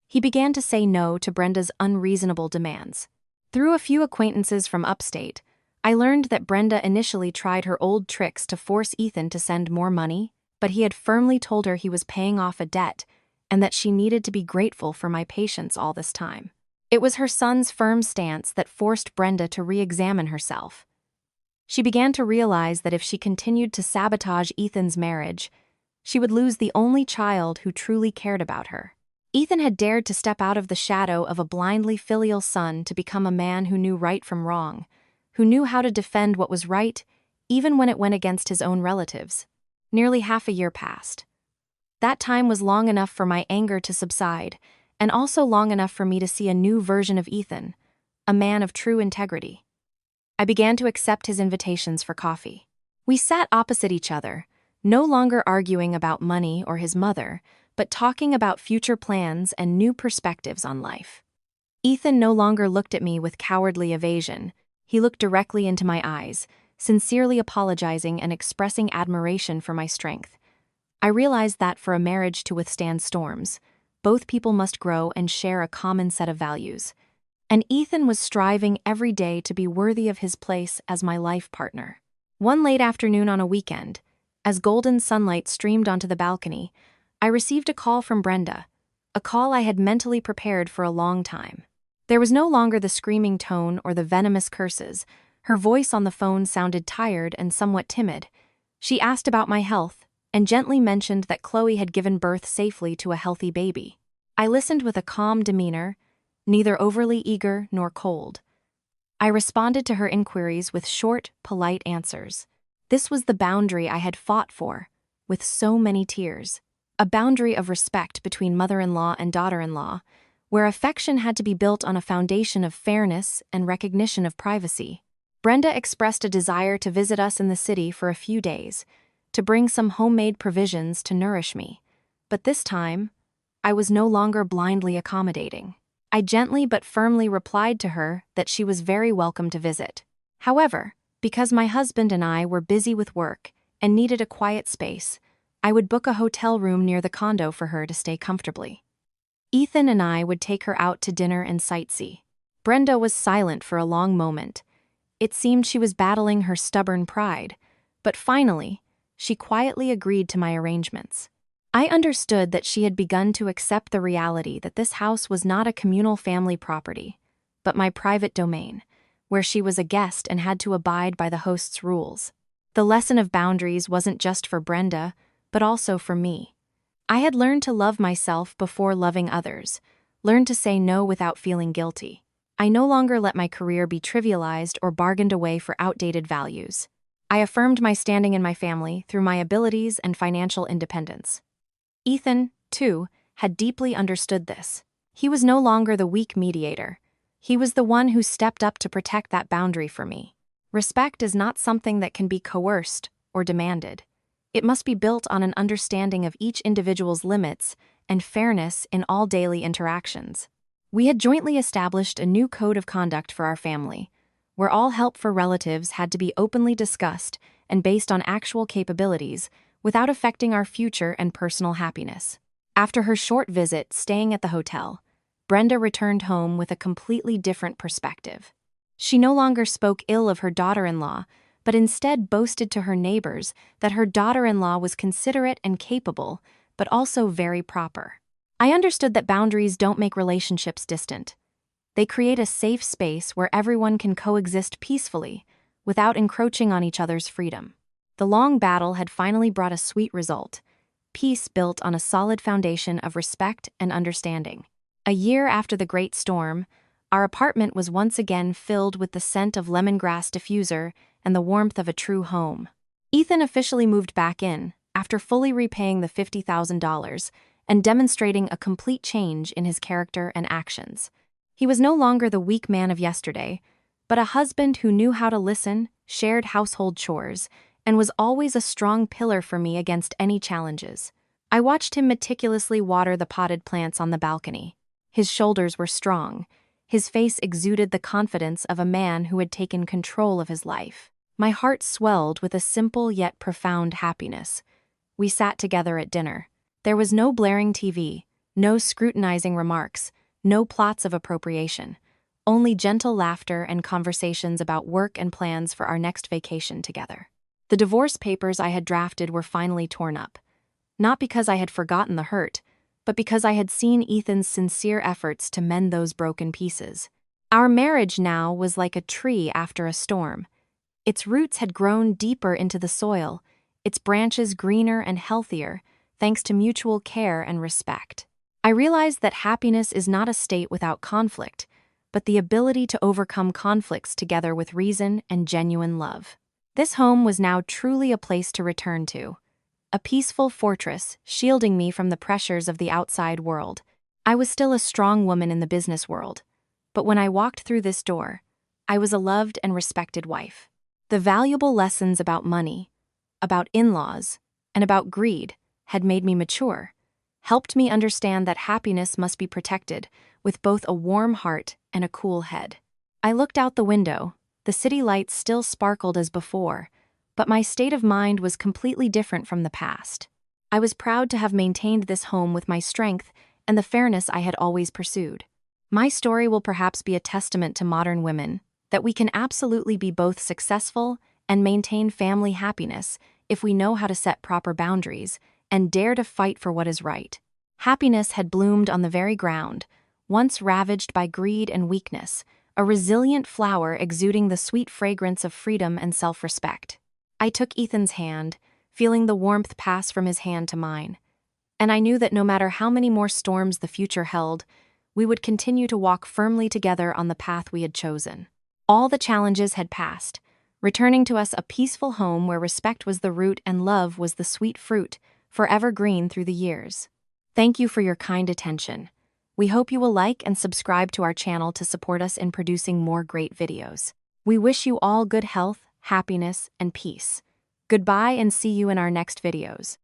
He began to say no to Brenda's unreasonable demands. Through a few acquaintances from upstate, I learned that Brenda initially tried her old tricks to force Ethan to send more money, but he had firmly told her he was paying off a debt and that she needed to be grateful for my patience all this time. It was her son's firm stance that forced Brenda to re-examine herself. She began to realize that if she continued to sabotage Ethan's marriage, she would lose the only child who truly cared about her. Ethan had dared to step out of the shadow of a blindly filial son to become a man who knew right from wrong, who knew how to defend what was right, even when it went against his own relatives. Nearly half a year passed. That time was long enough for my anger to subside, and also long enough for me to see a new version of Ethan, a man of true integrity. I began to accept his invitations for coffee. We sat opposite each other, no longer arguing about money or his mother, but talking about future plans and new perspectives on life. Ethan no longer looked at me with cowardly evasion. He looked directly into my eyes, sincerely apologizing and expressing admiration for my strength. I realized that for a marriage to withstand storms, both people must grow and share a common set of values. And Ethan was striving every day to be worthy of his place as my life partner. One late afternoon on a weekend, as golden sunlight streamed onto the balcony, I received a call from Brenda, a call I had mentally prepared for a long time. There was no longer the screaming tone or the venomous curses. Her voice on the phone sounded tired and somewhat timid. She asked about my health and gently mentioned that Chloe had given birth safely to a healthy baby. I listened with a calm demeanor, neither overly eager nor cold. I responded to her inquiries with short, polite answers. This was the boundary I had fought for, with so many tears. A boundary of respect between mother-in-law and daughter-in-law, where affection had to be built on a foundation of fairness and recognition of privacy. Brenda expressed a desire to visit us in the city for a few days, to bring some homemade provisions to nourish me. But this time, I was no longer blindly accommodating. I gently but firmly replied to her that she was very welcome to visit. However, because my husband and I were busy with work and needed a quiet space, I would book a hotel room near the condo for her to stay comfortably. Ethan and I would take her out to dinner and sightsee. Brenda was silent for a long moment. It seemed she was battling her stubborn pride, but finally, she quietly agreed to my arrangements. I understood that she had begun to accept the reality that this house was not a communal family property, but my private domain, where she was a guest and had to abide by the host's rules. The lesson of boundaries wasn't just for Brenda, but also for me. I had learned to love myself before loving others, learned to say no without feeling guilty. I no longer let my career be trivialized or bargained away for outdated values. I affirmed my standing in my family through my abilities and financial independence. Ethan, too, had deeply understood this. He was no longer the weak mediator. He was the one who stepped up to protect that boundary for me. Respect is not something that can be coerced or demanded. It must be built on an understanding of each individual's limits and fairness in all daily interactions. We had jointly established a new code of conduct for our family, where all help for relatives had to be openly discussed and based on actual capabilities, without affecting our future and personal happiness. After her short visit staying at the hotel, Brenda returned home with a completely different perspective. She no longer spoke ill of her daughter-in-law, but instead boasted to her neighbors that her daughter-in-law was considerate and capable, but also very proper. I understood that boundaries don't make relationships distant. They create a safe space where everyone can coexist peacefully, without encroaching on each other's freedom. The long battle had finally brought a sweet result, peace built on a solid foundation of respect and understanding. A year after the great storm, our apartment was once again filled with the scent of lemongrass diffuser and the warmth of a true home. Ethan officially moved back in, after fully repaying the $50,000 and demonstrating a complete change in his character and actions. He was no longer the weak man of yesterday, but a husband who knew how to listen, shared household chores, and was always a strong pillar for me against any challenges. I watched him meticulously water the potted plants on the balcony. His shoulders were strong. His face exuded the confidence of a man who had taken control of his life. My heart swelled with a simple yet profound happiness. We sat together at dinner. There was no blaring TV, no scrutinizing remarks, no plots of appropriation, only gentle laughter and conversations about work and plans for our next vacation together. The divorce papers I had drafted were finally torn up, not because I had forgotten the hurt, but because I had seen Ethan's sincere efforts to mend those broken pieces. Our marriage now was like a tree after a storm. Its roots had grown deeper into the soil, its branches greener and healthier, thanks to mutual care and respect. I realized that happiness is not a state without conflict, but the ability to overcome conflicts together with reason and genuine love. This home was now truly a place to return to, a peaceful fortress shielding me from the pressures of the outside world. I was still a strong woman in the business world, but when I walked through this door, I was a loved and respected wife. The valuable lessons about money, about in-laws, and about greed had made me mature, helped me understand that happiness must be protected with both a warm heart and a cool head. I looked out the window. The city lights still sparkled as before, but my state of mind was completely different from the past. I was proud to have maintained this home with my strength and the fairness I had always pursued. My story will perhaps be a testament to modern women, that we can absolutely be both successful and maintain family happiness if we know how to set proper boundaries and dare to fight for what is right. Happiness had bloomed on the very ground, once ravaged by greed and weakness, a resilient flower exuding the sweet fragrance of freedom and self-respect. I took Ethan's hand, feeling the warmth pass from his hand to mine. And I knew that no matter how many more storms the future held, we would continue to walk firmly together on the path we had chosen. All the challenges had passed, returning to us a peaceful home where respect was the root and love was the sweet fruit, forever green through the years. Thank you for your kind attention. We hope you will like and subscribe to our channel to support us in producing more great videos. We wish you all good health, happiness, and peace. Goodbye and see you in our next videos.